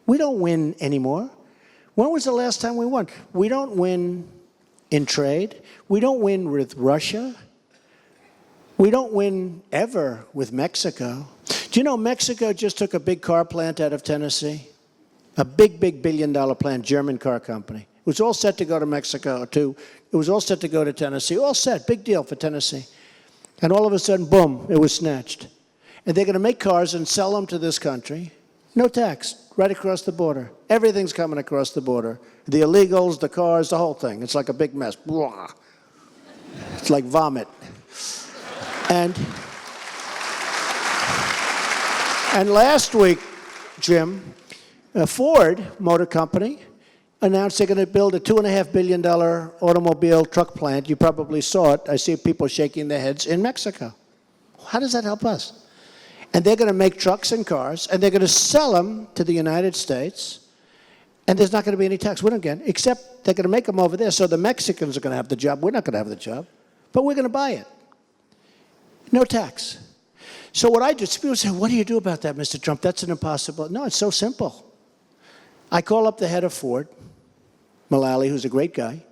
We don't win anymore. When was the last time we won? We don't win in trade. We don't win with Russia. We don't win ever with Mexico. Do you know Mexico just took a big car plant out of Tennessee? A big, big billion-dollar plant, German car company. It was all set to go to Mexico, too. It was all set to go to Tennessee. All set, big deal for Tennessee. And all of a sudden, boom, it was snatched. And they're going to make cars and sell them to this country. No tax, right across the border. Everything's coming across the border. The illegals, the cars, the whole thing. It's like a big mess. Blah. It's like vomit. And last week, Jim, Ford Motor Company announced they're going to build a $2.5 billion automobile truck plant. You probably saw it. I see people shaking their heads in Mexico. How does that help us? And they're going to make trucks and cars, and they're going to sell them to the United States, and there's not going to be any tax. We don't get it, except they're going to make them over there, so the Mexicans are going to have the job. We're not going to have the job, but we're going to buy it. No tax. So what I do, people say, what do you do about that, Mr. Trump? That's an impossible. No, it's so simple. I call up the head of Ford, Mullally, who's a great guy.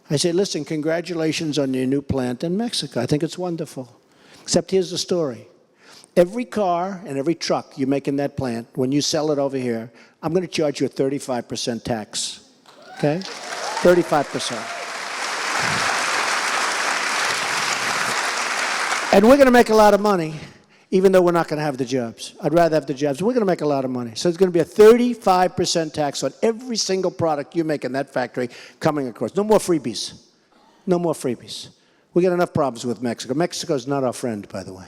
I say, listen, congratulations on your new plant in Mexico. I think it's wonderful. Except here's the story. Every car and every truck you make in that plant, when you sell it over here, I'm going to charge you a 35% tax. Okay? 35%. And we're going to make a lot of money, even though we're not going to have the jobs. I'd rather have the jobs. We're going to make a lot of money. So it's going to be a 35% tax on every single product you make in that factory coming across. No more freebies. No more freebies. We got enough problems with Mexico. Mexico's not our friend, by the way.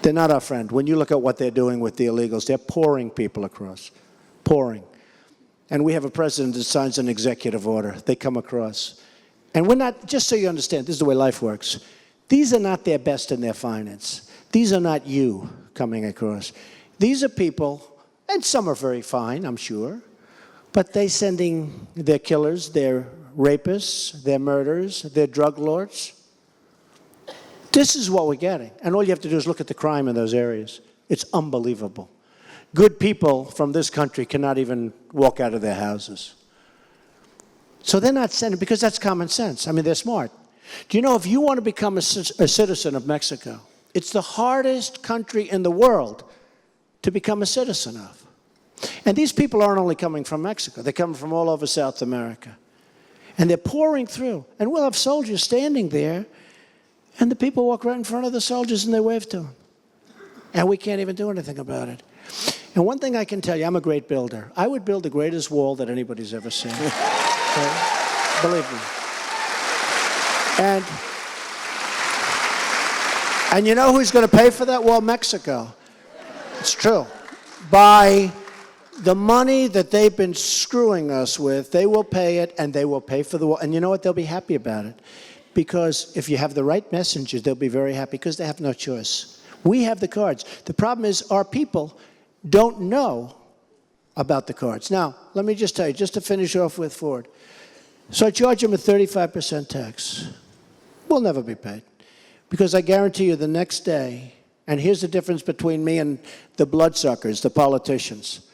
They're not our friend. When you look at what they're doing with the illegals, they're pouring people across. Pouring. And we have a president that signs an executive order. They come across. And we're not, just so you understand, this is the way life works. These are not their best in their finance. These are not you coming across. These are people, and some are very fine, I'm sure, but they're sending their killers, their rapists, their murderers, their drug lords. This is what we're getting. And all you have to do is look at the crime in those areas. It's unbelievable. Good people from this country cannot even walk out of their houses. So they're not sending, because that's common sense. I mean, they're smart. Do you know, if you want to become a citizen of Mexico, it's the hardest country in the world to become a citizen of. And these people aren't only coming from Mexico. They're coming from all over South America. And they're pouring through. And we'll have soldiers standing there, and the people walk right in front of the soldiers and they wave to them. And we can't even do anything about it. And one thing I can tell you, I'm a great builder. I would build the greatest wall that anybody's ever seen. Okay? Believe me. And you know who's going to pay for that wall? Mexico. It's true. By the money that they've been screwing us with, they will pay it, and they will pay for the wall. And you know what? They'll be happy about it. Because if you have the right messengers, they'll be very happy, because they have no choice. We have the cards. The problem is our people don't know about the cards. Now, let me just tell you, just to finish off with Ford. So I charge them a 35% tax. We'll never be paid. Because I guarantee you the next day, and here's the difference between me and the bloodsuckers, the politicians.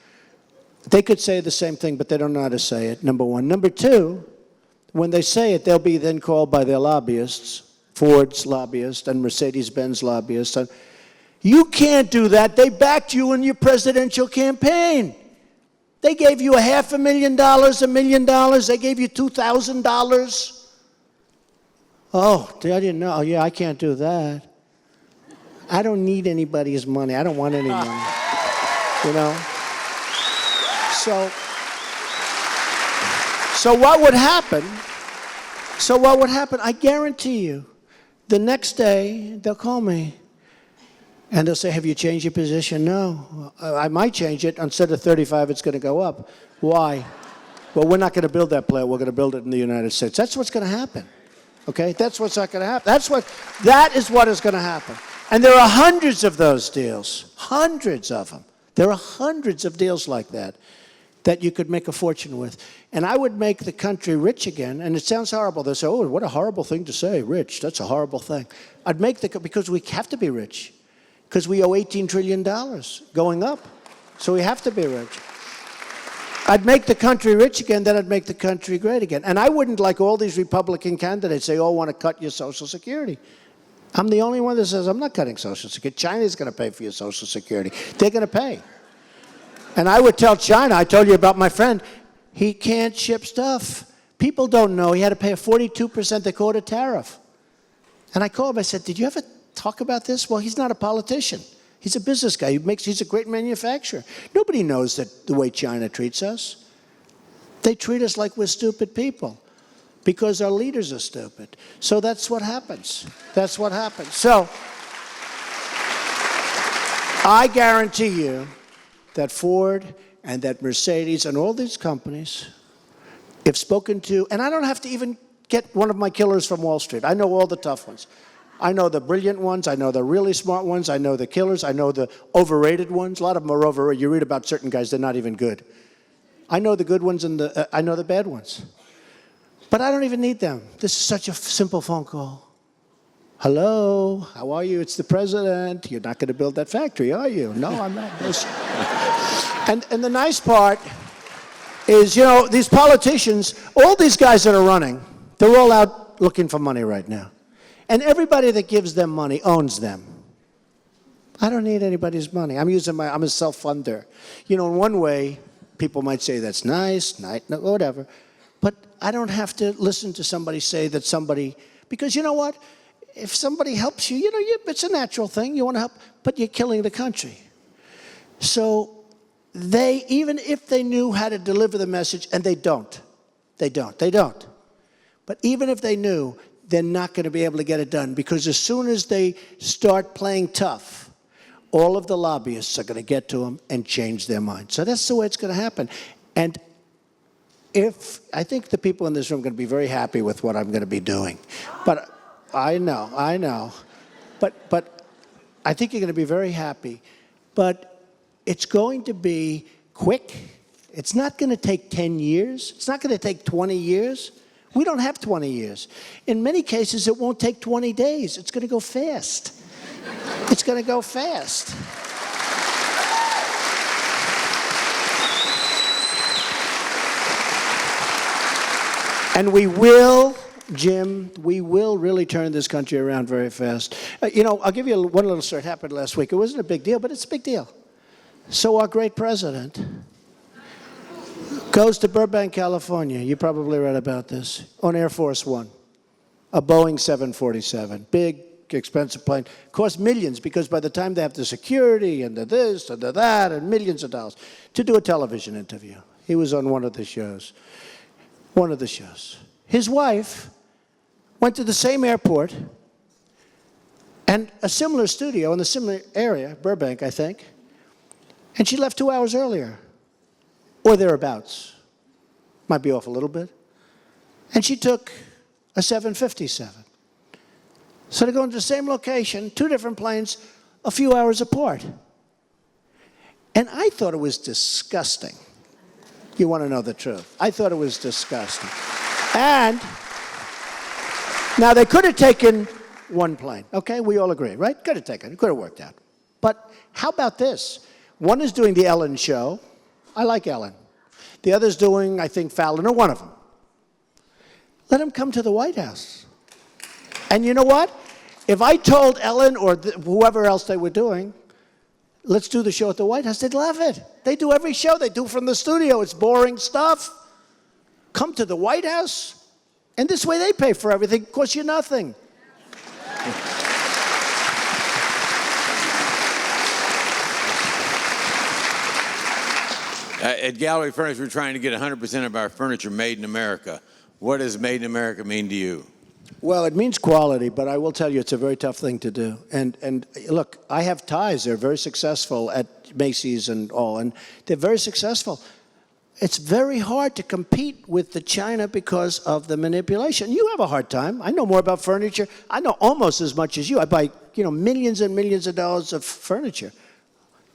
They could say the same thing, but they don't know how to say it, number one. Number two, when they say it, they'll be then called by their lobbyists, Ford's lobbyists and Mercedes-Benz lobbyists. And you can't do that. They backed you in your presidential campaign. They gave you $500,000, $1 million. They gave you $2,000. Oh, I didn't know. Oh, yeah, I can't do that. I don't need anybody's money. I don't want any money. You know? So what would happen? I guarantee you, the next day, they'll call me. And they'll say, have you changed your position? No. I might change it. Instead of 35, it's going to go up. Why? Well, we're not going to build that plant. We're going to build it in the United States. That's what's going to happen. Okay? That's what's not going to happen. That is what is going to happen. And there are hundreds of those deals. Hundreds of them. There are hundreds of deals like that. that you could make a fortune with. And I would make the country rich again. And it sounds horrible. They say, oh, what a horrible thing to say, rich. That's a horrible thing. I'd make because we have to be rich. Because we owe $18 trillion going up. So we have to be rich. I'd make the country rich again, then I'd make the country great again. And I wouldn't, like all these Republican candidates, they all want to cut your Social Security. I'm the only one that says, I'm not cutting Social Security. China's going to pay for your Social Security. They're going to pay. And I would tell China, I told you about my friend, he can't ship stuff. People don't know. He had to pay a 42% Dakota tariff. And I called him, I said, did you ever talk about this? Well, he's not a politician. He's a business guy. He's a great manufacturer. Nobody knows that the way China treats us. They treat us like we're stupid people because our leaders are stupid. So that's what happens. That's what happens. So I guarantee you that Ford and that Mercedes and all these companies, if spoken to, and I don't have to even get one of my killers from Wall Street. I know all the tough ones. I know the brilliant ones. I know the really smart ones. I know the killers. I know the overrated ones. A lot of them are overrated. You read about certain guys, they're not even good. I know the good ones and I know the bad ones. But I don't even need them. This is such a simple phone call. Hello, how are you? It's the president. You're not going to build that factory, are you? No, I'm not. And the nice part is, you know, these politicians, all these guys that are running, they're all out looking for money right now. And everybody that gives them money owns them. I don't need anybody's money. I'm a self-funder. You know, in one way, people might say that's nice, whatever. But I don't have to listen to somebody say that somebody, because you know what? If somebody helps you, you know, it's a natural thing. You want to help, but you're killing the country. So they, even if they knew how to deliver the message, and they don't. But even if they knew, they're not going to be able to get it done because as soon as they start playing tough, all of the lobbyists are going to get to them and change their mind. So that's the way it's going to happen. And I think the people in this room are going to be very happy with what I'm going to be doing. But I know. But I think you're going to be very happy. But it's going to be quick. It's not going to take 10 years. It's not going to take 20 years. We don't have 20 years. In many cases, it won't take 20 days. It's going to go fast. It's going to go fast. And we will, Jim, we will really turn this country around very fast. You know, I'll give you one little story. It happened last week. It wasn't a big deal, but it's a big deal. So our great president goes to Burbank, California. You probably read about this. On Air Force One, a Boeing 747, big, expensive plane. Cost millions because by the time they have the security and the this and the that and millions of dollars to do a television interview. He was on one of the shows. His wife went to the same airport and a similar studio in the similar area, Burbank, I think, and she left 2 hours earlier. Or thereabouts. Might be off a little bit. And she took a 757. So they're going to the same location, 2 different planes, a few hours apart. And I thought it was disgusting. You want to know the truth. I thought it was disgusting. And now they could have taken one plane. Okay, we all agree, right? Could have taken it. Could have worked out. But how about this? One is doing the Ellen show. I like Ellen. The other's doing, I think, Fallon, or one of them. Let him come to the White House. And you know what? If I told Ellen or whoever else they were doing, let's do the show at the White House, they'd love it. They do every show. They do from the studio. It's boring stuff. Come to the White House. And this way they pay for everything. It costs you nothing. At Gallery Furniture, we're trying to get 100% of our furniture made in America. What does made in America mean to you? Well, it means quality, but I will tell you it's a very tough thing to do. And look, I have ties. They're very successful at Macy's and all, and they're very successful. It's very hard to compete with the China because of the manipulation. You have a hard time. I know more about furniture. I know almost as much as you. I buy, millions and millions of dollars of furniture.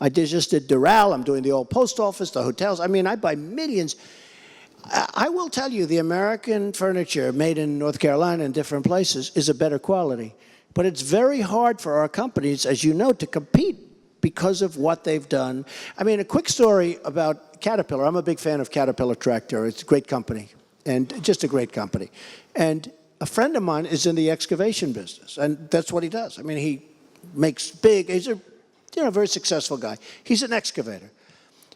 just did Doral. I'm doing the old post office, the hotels. I mean, I buy millions. I will tell you, the American furniture made in North Carolina and different places is a better quality. But it's very hard for our companies, as you know, to compete because of what they've done. I mean, a quick story about Caterpillar. I'm a big fan of Caterpillar Tractor. It's a great company, and just a great company. And a friend of mine is in the excavation business, and that's what he does. I mean, he makes big, he's a very successful guy. He's an excavator.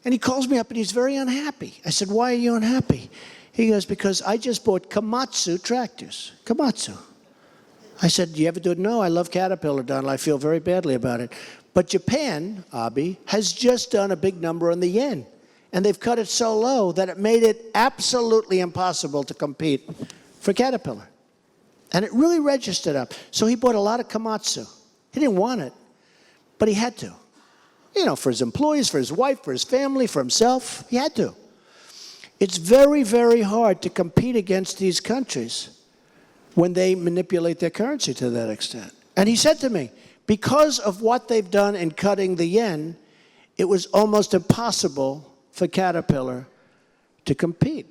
And he calls me up and he's very unhappy. I said, why are you unhappy? He goes, because I just bought Komatsu tractors. Komatsu. I said, do you ever do it? No, I love Caterpillar, Donald. I feel very badly about it. But Japan, Abi, has just done a big number on the yen. And they've cut it so low that it made it absolutely impossible to compete for Caterpillar. And it really registered up. So he bought a lot of Komatsu. He didn't want it, but he had to. You know, for his employees, for his wife, for his family, for himself, he had to. It's very, very hard to compete against these countries when they manipulate their currency to that extent. And he said to me, because of what they've done in cutting the yen, it was almost impossible for Caterpillar to compete.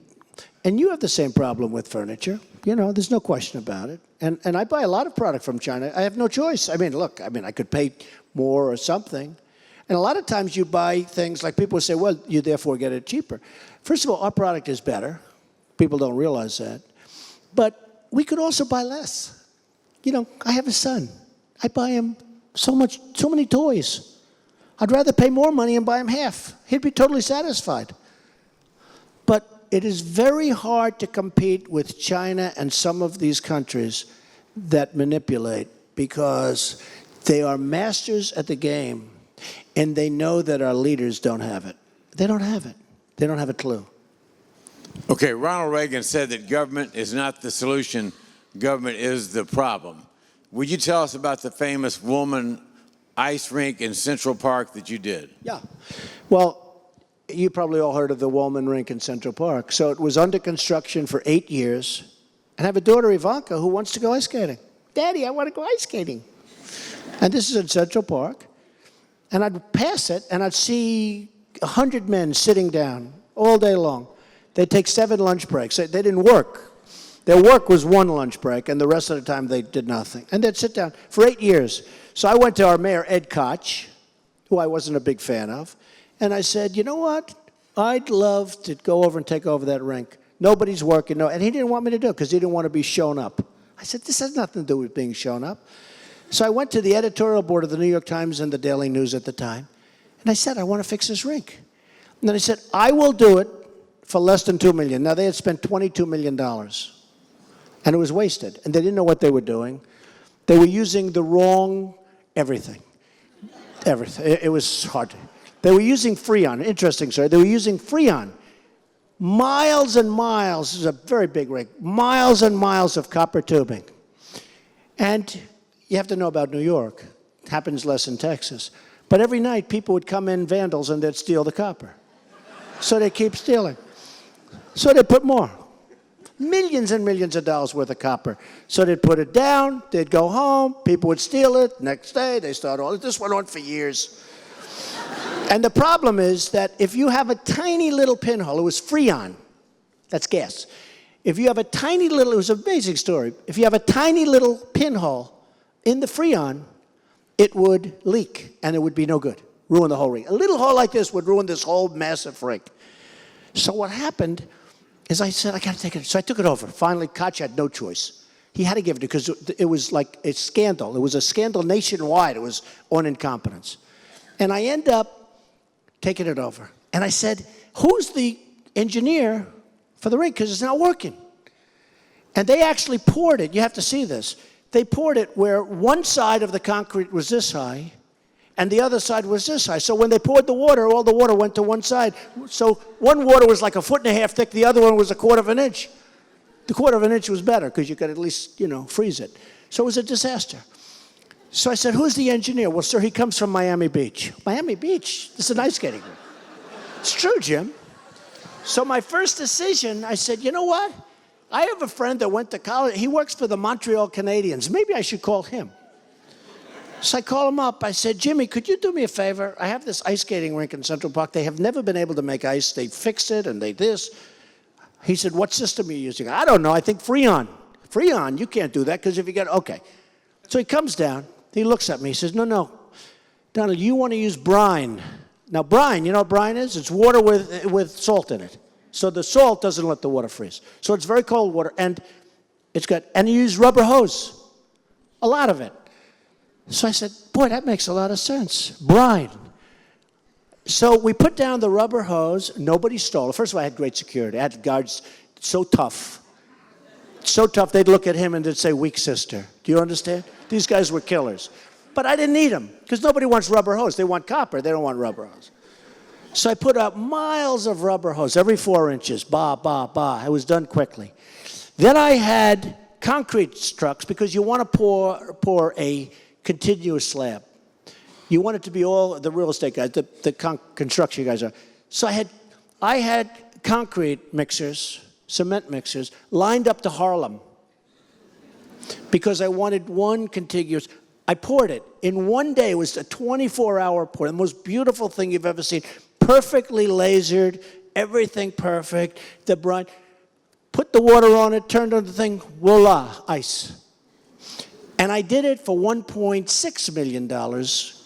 And you have the same problem with furniture. You know, there's no question about it. And I buy a lot of product from China. I have no choice. I mean, look, I could pay more or something. And a lot of times you buy things like people say, well, you therefore get it cheaper. First of all, our product is better. People don't realize that. But we could also buy less. You know, I have a son. I buy him so many toys. I'd rather pay more money and buy him half. He'd be totally satisfied. But it is very hard to compete with China and some of these countries that manipulate because they are masters at the game. And they know that our leaders don't have it. They don't have it. They don't have a clue. Okay, Ronald Reagan said that government is not the solution, government is the problem. Would you tell us about the famous Woolman ice rink in Central Park that you did? Yeah. Well, you probably all heard of the Woolman rink in Central Park. So it was under construction for 8 years. And I have a daughter, Ivanka, who wants to go ice skating. Daddy, I want to go ice skating. And this is in Central Park. And I'd pass it, and I'd see 100 men sitting down all day long. They'd take 7 lunch breaks. They didn't work. Their work was 1 lunch break, and the rest of the time they did nothing. And they'd sit down for 8 years. So I went to our mayor, Ed Koch, who I wasn't a big fan of, and I said, you know what? I'd love to go over and take over that rink. Nobody's working. No, and he didn't want me to do it because he didn't want to be shown up. I said, this has nothing to do with being shown up. So I went to the editorial board of the New York Times and the Daily News at the time, and I said, I want to fix this rink. And then I said, I will do it for less than $2 million. Now, they had spent $22 million, and it was wasted, and they didn't know what they were doing. They were using the wrong everything. Everything. It was hard. They were using Freon. Interesting, sir. They were using Freon. Miles and miles. This is a very big rink. Miles and miles of copper tubing. And you have to know about New York. It happens less in Texas. But every night, people would come in, vandals, and they'd steal the copper. So they keep stealing. So they put more. Millions and millions of dollars worth of copper. So they'd put it down, they'd go home, people would steal it. Next day, they start all this. Went on for years. And the problem is that if you have a tiny little pinhole, it was Freon. That's gas. If you have a tiny little, it was an amazing story. If you have a tiny little pinhole in the Freon, it would leak, and it would be no good. Ruin the whole rink. A little hole like this would ruin this whole massive rink. So what happened is I said, I got to take it. So I took it over. Finally, Koch had no choice. He had to give it because it was like a scandal. It was a scandal nationwide. It was on incompetence. And I end up taking it over. And I said, who's the engineer for the rink? Because it's not working. And they actually poured it. You have to see this. They poured it where one side of the concrete was this high and the other side was this high. So when they poured the water, all the water went to one side. So one water was like 1.5 feet thick, the other one was 1/4 inch. The 1/4 inch was better because you could at least, freeze it. So it was a disaster. So I said, who's the engineer? Well, sir, he comes from Miami Beach. Miami Beach? This is an ice skating rink. It's true, Jim. So my first decision, I said, you know what? I have a friend that went to college. He works for the Montreal Canadiens. Maybe I should call him. So I call him up. I said, Jimmy, could you do me a favor? I have this ice skating rink in Central Park. They have never been able to make ice. They fixed it and they this. He said, what system are you using? I don't know. I think Freon. Freon, you can't do that because if you get, okay. So he comes down. He looks at me. He says, no, Donald, you want to use brine. Now, brine, you know what brine is? It's water with salt in it. So the salt doesn't let the water freeze. So it's very cold water, and you use rubber hose, a lot of it. So I said, boy, that makes a lot of sense. Brine. So we put down the rubber hose. Nobody stole it. First of all, I had great security. I had guards so tough. So tough, they'd look at him and they'd say, weak sister. Do you understand? These guys were killers. But I didn't need them because nobody wants rubber hose. They want copper. They don't want rubber hose. So I put up miles of rubber hose every 4 inches. Ba. It was done quickly. Then I had concrete trucks because you want to pour a continuous slab. You want it to be all the real estate guys, the construction guys are. So I had concrete mixers, cement mixers, lined up to Harlem because I wanted one contiguous. I poured it. In one day, it was a 24-hour pour, the most beautiful thing you've ever seen. Perfectly lasered, everything perfect. The brine, put the water on it, turned on the thing, voila, ice. And I did it for $1.6 million.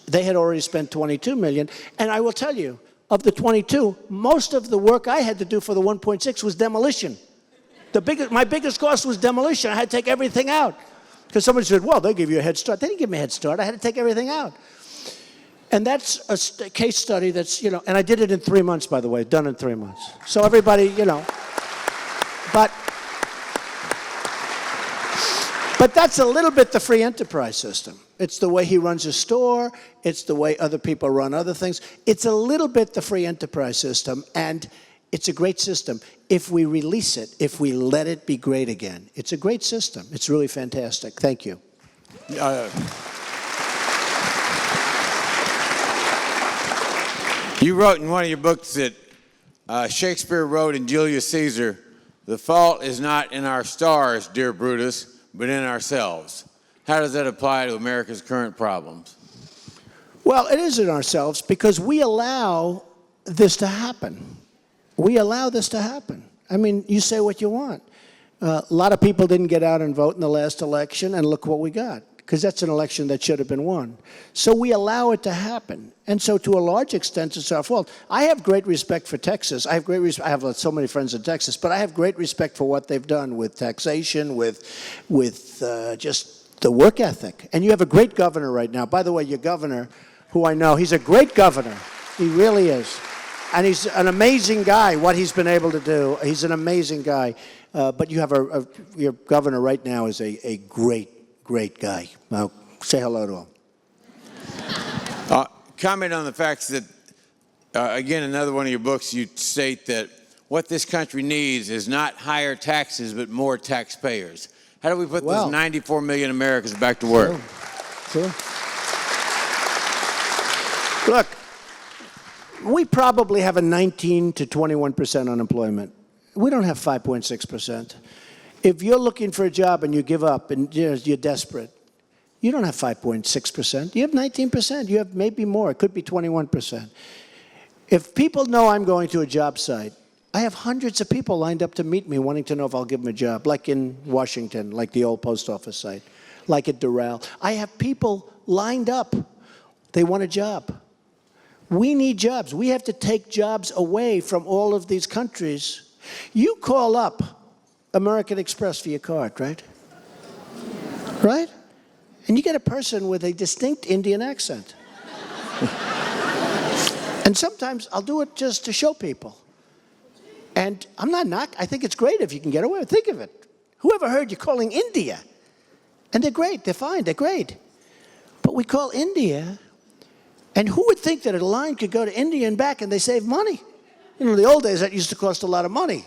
They had already spent $22 million. And I will tell you, of the 22, most of the work I had to do for the 1.6 was demolition. My biggest cost was demolition. I had to take everything out. Because somebody said, well, they give you a head start. They didn't give me a head start. I had to take everything out. And that's a case study that's, and I did it in 3 months, by the way, done in 3 months. So everybody, but that's a little bit the free enterprise system. It's the way he runs his store. It's the way other people run other things. It's a little bit the free enterprise system, and it's a great system. If we release it, if we let it be great again, it's a great system. It's really fantastic. Thank you. You wrote in one of your books that Shakespeare wrote in Julius Caesar, the fault is not in our stars, dear Brutus, but in ourselves. How does that apply to America's current problems? Well, it is in ourselves because we allow this to happen. We allow this to happen. I mean, you say what you want. A lot of people didn't get out and vote in the last election, and look what we got, because that's an election that should have been won. So we allow it to happen. And so to a large extent, it's our fault. I have great respect for Texas. I have so many friends in Texas, but I have great respect for what they've done with taxation, with just the work ethic. And you have a great governor right now. By the way, your governor, who I know, he's a great governor. He really is. And he's an amazing guy, what he's been able to do. He's an amazing guy. But you have your governor right now is a great guy. Now, say hello to him. Comment on the fact that, again, another one of your books, you state that what this country needs is not higher taxes, but more taxpayers. How do we put those 94 million Americans back to work? Sure. Look, we probably have a 19 to 21% unemployment. We don't have 5.6%. If you're looking for a job and you give up and you're desperate, you don't have 5.6%. You have 19%. You have maybe more. It could be 21%. If people know I'm going to a job site, I have hundreds of people lined up to meet me wanting to know if I'll give them a job, like in Washington, like the old post office site, like at Doral. I have people lined up. They want a job. We need jobs. We have to take jobs away from all of these countries. You call up American Express for your card, right? Right? And you get a person with a distinct Indian accent. And sometimes I'll do it just to show people. And I'm not I think it's great if you can get away with it. Think of it. Whoever heard you calling India? And they're great. They're fine. They're great. But we call India, and who would think that a line could go to India and back and they save money? In the old days, that used to cost a lot of money.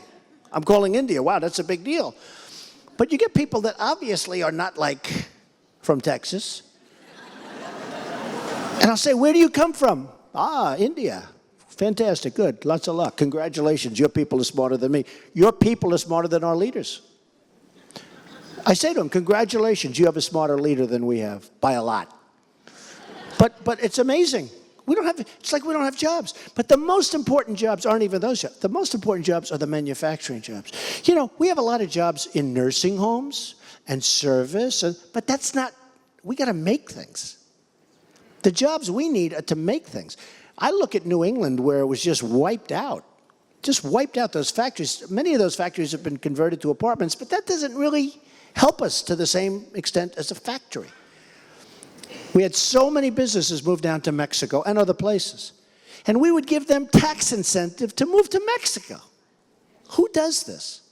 I'm calling India. Wow, that's a big deal. But you get people that obviously are not like from Texas. And I'll say, where do you come from? India. Fantastic, good, lots of luck. Congratulations, your people are smarter than me. Your people are smarter than our leaders. I say to them, congratulations, you have a smarter leader than we have, by a lot. But it's amazing. It's like we don't have jobs. But the most important jobs aren't even those jobs. The most important jobs are the manufacturing jobs. You know, we have a lot of jobs in nursing homes and service, but that's not, we got to make things. The jobs we need are to make things. I look at New England where it was just wiped out those factories. Many of those factories have been converted to apartments, but that doesn't really help us to the same extent as a factory. We had so many businesses move down to Mexico and other places. And we would give them tax incentive to move to Mexico. Who does this?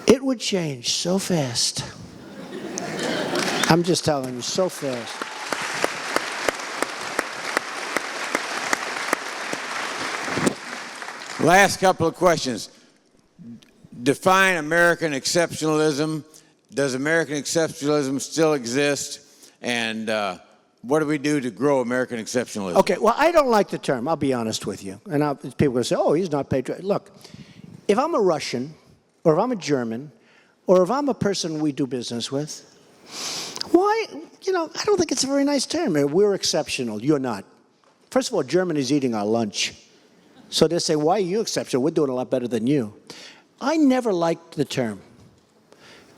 It would change so fast. I'm just telling you, so fast. Last couple of questions. Define American exceptionalism. Does American exceptionalism still exist? And what do we do to grow American exceptionalism? Okay, well, I don't like the term, I'll be honest with you. And people are going to say, oh, he's not patriotic. Look, if I'm a Russian, or if I'm a German, or if I'm a person we do business with, why, you know, I don't think it's a very nice term. We're exceptional, you're not. First of all, Germany's eating our lunch. So they say, why are you exceptional? We're doing a lot better than you. I never liked the term.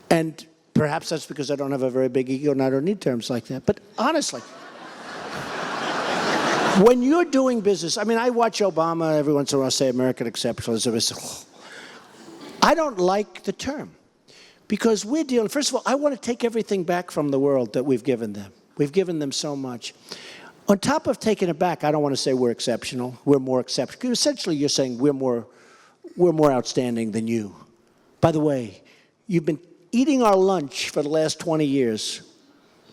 And perhaps that's because I don't have a very big ego and I don't need terms like that. But honestly, when you're doing business, I mean, I watch Obama every once in a while say American exceptionalism. I don't like the term because we're dealing, first of all, I want to take everything back from the world that we've given them. We've given them so much. On top of taking it back, I don't want to say we're exceptional. We're more exceptional. Essentially, you're saying we're more outstanding than you. By the way, you've been eating our lunch for the last 20 years,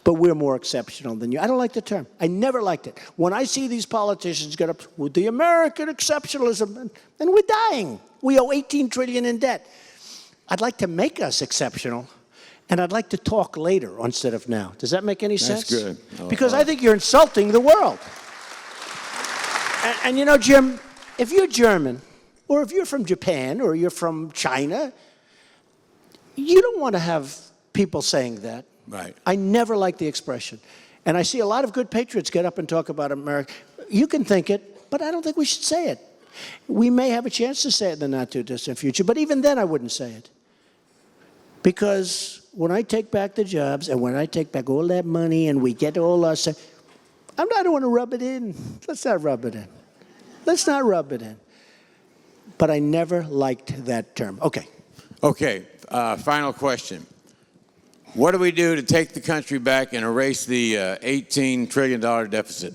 but we're more exceptional than you. I don't like the term. I never liked it. When I see these politicians get up with the American exceptionalism, and we're dying. We owe $18 trillion in debt. I'd like to make us exceptional, and I'd like to talk later instead of now. Does that make any sense? That's good. Because I think you're insulting the world. And you know, Jim, if you're German, or if you're from Japan, or you're from China, you don't want to have people saying that. Right. I never like the expression. And I see a lot of good patriots get up and talk about America. You can think it, but I don't think we should say it. We may have a chance to say it in the not-too-distant future, but even then I wouldn't say it. Because when I take back the jobs and when I take back all that money and we get all our stuff, I don't want to rub it in. Let's not rub it in. Let's not rub it in. But I never liked that term. Okay. Okay, final question. What do we do to take the country back and erase the $18 trillion deficit?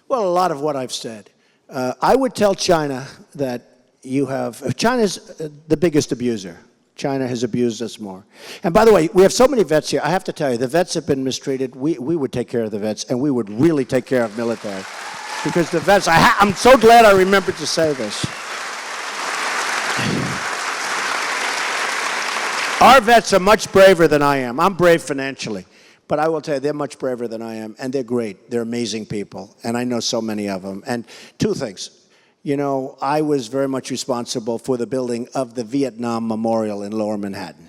Well, a lot of what I've said. I would tell China that China's the biggest abuser. China has abused us more. And by the way, we have so many vets here. I have to tell you, the vets have been mistreated. We would take care of the vets, and we would really take care of military. Because the vets, I'm so glad I remembered to say this. Our vets are much braver than I am. I'm brave financially. But I will tell you, they're much braver than I am, and they're great. They're amazing people, and I know so many of them. And two things. You know, I was very much responsible for the building of the Vietnam Memorial in Lower Manhattan,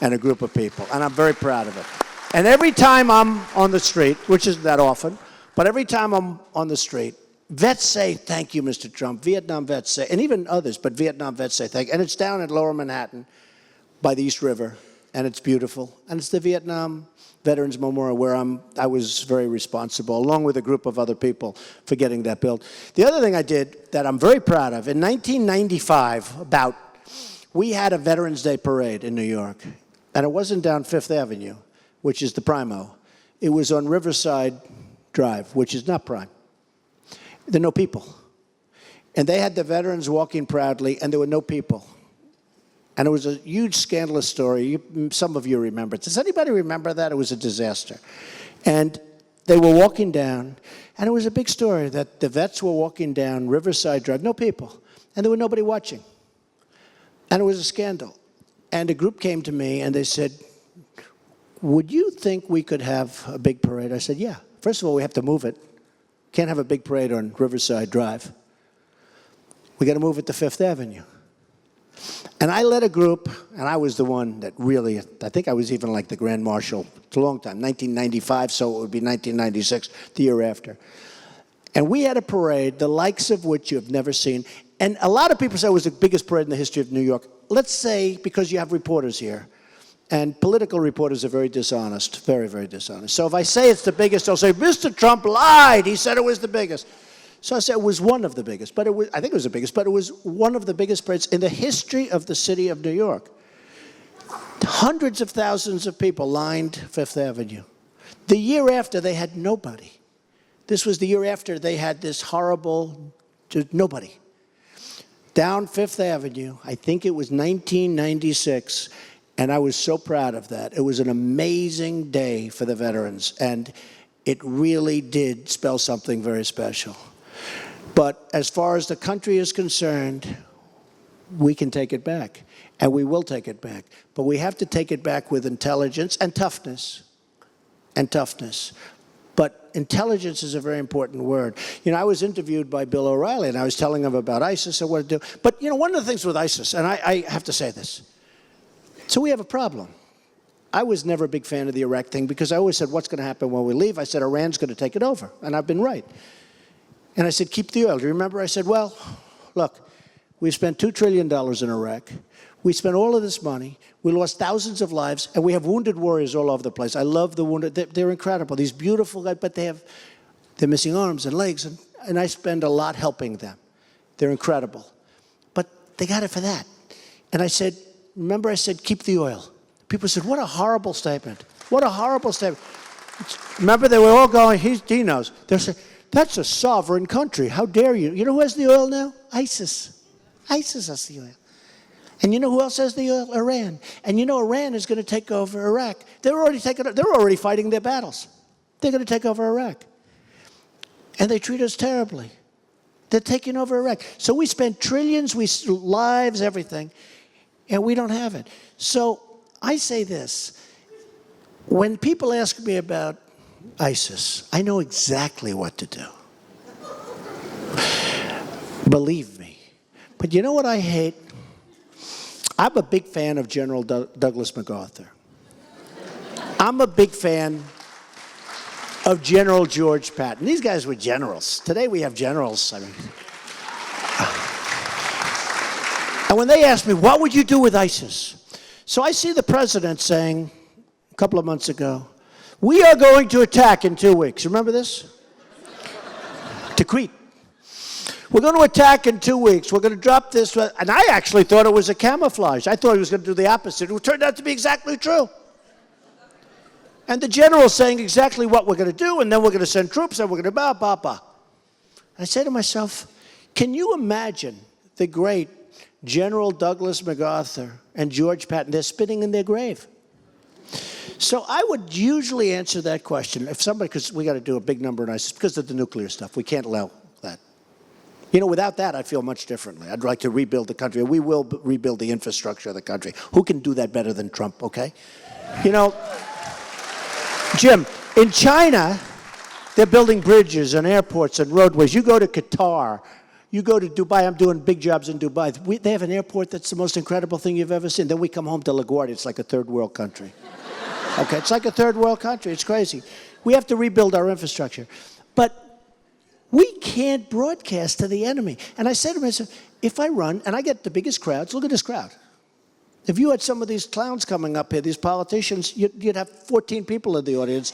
and a group of people, and I'm very proud of it. And every time I'm on the street, which isn't that often, but every time I'm on the street, vets say, thank you, Mr. Trump. Vietnam vets say, and even others, but Vietnam vets say thank you. And it's down at Lower Manhattan by the East River, and it's beautiful. And it's the Vietnam Veterans Memorial where I was very responsible, along with a group of other people, for getting that built. The other thing I did that I'm very proud of, in 1995, we had a Veterans Day parade in New York, and it wasn't down Fifth Avenue, which is the Primo. It was on Riverside Drive, which is not Prime. There were no people. And they had the veterans walking proudly, and there were no people. And it was a huge scandalous story. Some of you remember it. Does anybody remember that? It was a disaster. And they were walking down, and it was a big story that the vets were walking down Riverside Drive, no people, and there was nobody watching. And it was a scandal. And a group came to me, and they said, would you think we could have a big parade? I said, yeah. First of all, we have to move it. Can't have a big parade on Riverside Drive. We got to move it to Fifth Avenue. And I led a group, and I was the one that really, I think I was even like the Grand Marshal. It's a long time, 1995, so it would be 1996, the year after. And we had a parade, the likes of which you have never seen. And a lot of people say it was the biggest parade in the history of New York. Let's say, because you have reporters here, and political reporters are very dishonest, very, very dishonest. So if I say it's the biggest, they'll say, Mr. Trump lied. He said it was the biggest. So I said it was one of the biggest, but I think it was the biggest, but it was one of the biggest parades in the history of the city of New York. Hundreds of thousands of people lined Fifth Avenue. The year after, they had nobody. This was the year after they had this horrible, nobody. Down Fifth Avenue, I think it was 1996, and I was so proud of that. It was an amazing day for the veterans, and it really did spell something very special. But as far as the country is concerned, we can take it back, and we will take it back. But we have to take it back with intelligence and toughness, But intelligence is a very important word. You know, I was interviewed by Bill O'Reilly, and I was telling him about ISIS and what to do. But, you know, one of the things with ISIS, and I have to say this, so we have a problem. I was never a big fan of the Iraq thing because I always said, what's going to happen when we leave? I said, Iran's going to take it over, and I've been right. And I said, keep the oil. Do you remember? I said, well, look, we spent $2 trillion in Iraq. We spent all of this money. We lost thousands of lives, and we have wounded warriors all over the place. I love the wounded. They're incredible. These beautiful guys, but they're missing arms and legs, and I spend a lot helping them. They're incredible. But they got it for that. And I said, remember I said, keep the oil. People said, what a horrible statement. What a horrible statement. Remember, they were all going, he knows. They're saying, that's a sovereign country. How dare you? You know who has the oil now? ISIS. ISIS has the oil. And you know who else has the oil? Iran. And you know Iran is going to take over Iraq. They're already fighting their battles. They're going to take over Iraq. And they treat us terribly. They're taking over Iraq. So we spend trillions, lives, everything, and we don't have it. So I say this. When people ask me about ISIS, I know exactly what to do. Believe me. But you know what I hate? I'm a big fan of General Douglas MacArthur. I'm a big fan of General George Patton. These guys were generals. Today we have generals. I mean, and when they ask me, what would you do with ISIS? So I see the president saying a couple of months ago, we are going to attack in 2 weeks. Remember this? To Crete. We're going to attack in 2 weeks. We're going to drop this. And I actually thought it was a camouflage. I thought he was going to do the opposite. It turned out to be exactly true. And the general's saying exactly what we're going to do, and then we're going to send troops, and we're going to And I say to myself, can you imagine the great General Douglas MacArthur and George Patton? They're spitting in their grave. So I would usually answer that question. If somebody, because we got to do a big number in ISIS because of the nuclear stuff. We can't allow that. You know, without that, I feel much differently. I'd like to rebuild the country. We will rebuild the infrastructure of the country. Who can do that better than Trump, okay? You know, Jim, in China, they're building bridges and airports and roadways. You go to Qatar, you go to Dubai. I'm doing big jobs in Dubai. They have an airport that's the most incredible thing you've ever seen. Then we come home to LaGuardia. It's like a third world country. Okay, it's like a third world country. It's crazy. We have to rebuild our infrastructure. But we can't broadcast to the enemy. And I say to myself, if I run and I get the biggest crowds, look at this crowd. If you had some of these clowns coming up here, these politicians, you'd have 14 people in the audience.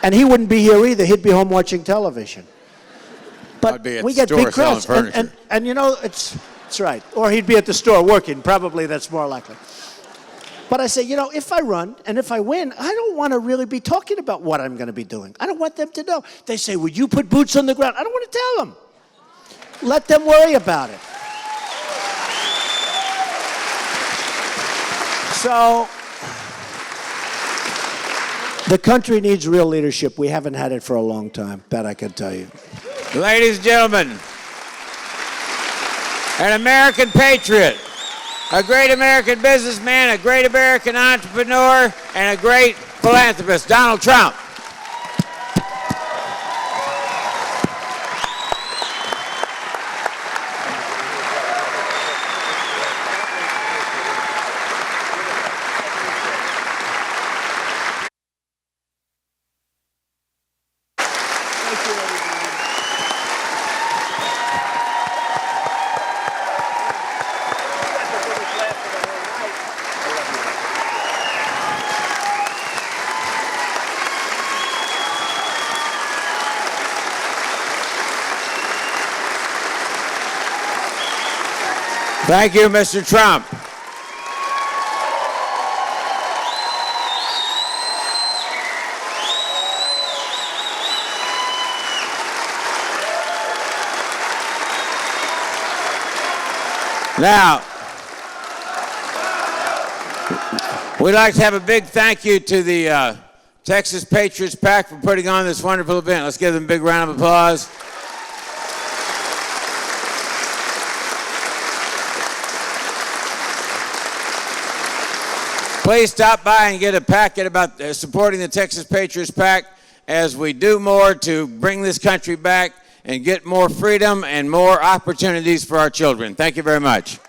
And he wouldn't be here either. He'd be home watching television. But we get big crowds. And you know, it's right. Or he'd be at the store working. Probably that's more likely. But I say, you know, if I run and if I win, I don't want to really be talking about what I'm going to be doing. I don't want them to know. They say, would you put boots on the ground? I don't want to tell them. Let them worry about it. So the country needs real leadership. We haven't had it for a long time. That I can tell you. Ladies and gentlemen, an American patriot, a great American businessman, a great American entrepreneur, and a great philanthropist, Donald Trump. Thank you, Mr. Trump. Now, we'd like to have a big thank you to the Texas Patriots PAC for putting on this wonderful event. Let's give them a big round of applause. Please stop by and get a packet about supporting the Texas Patriots PAC as we do more to bring this country back and get more freedom and more opportunities for our children. Thank you very much.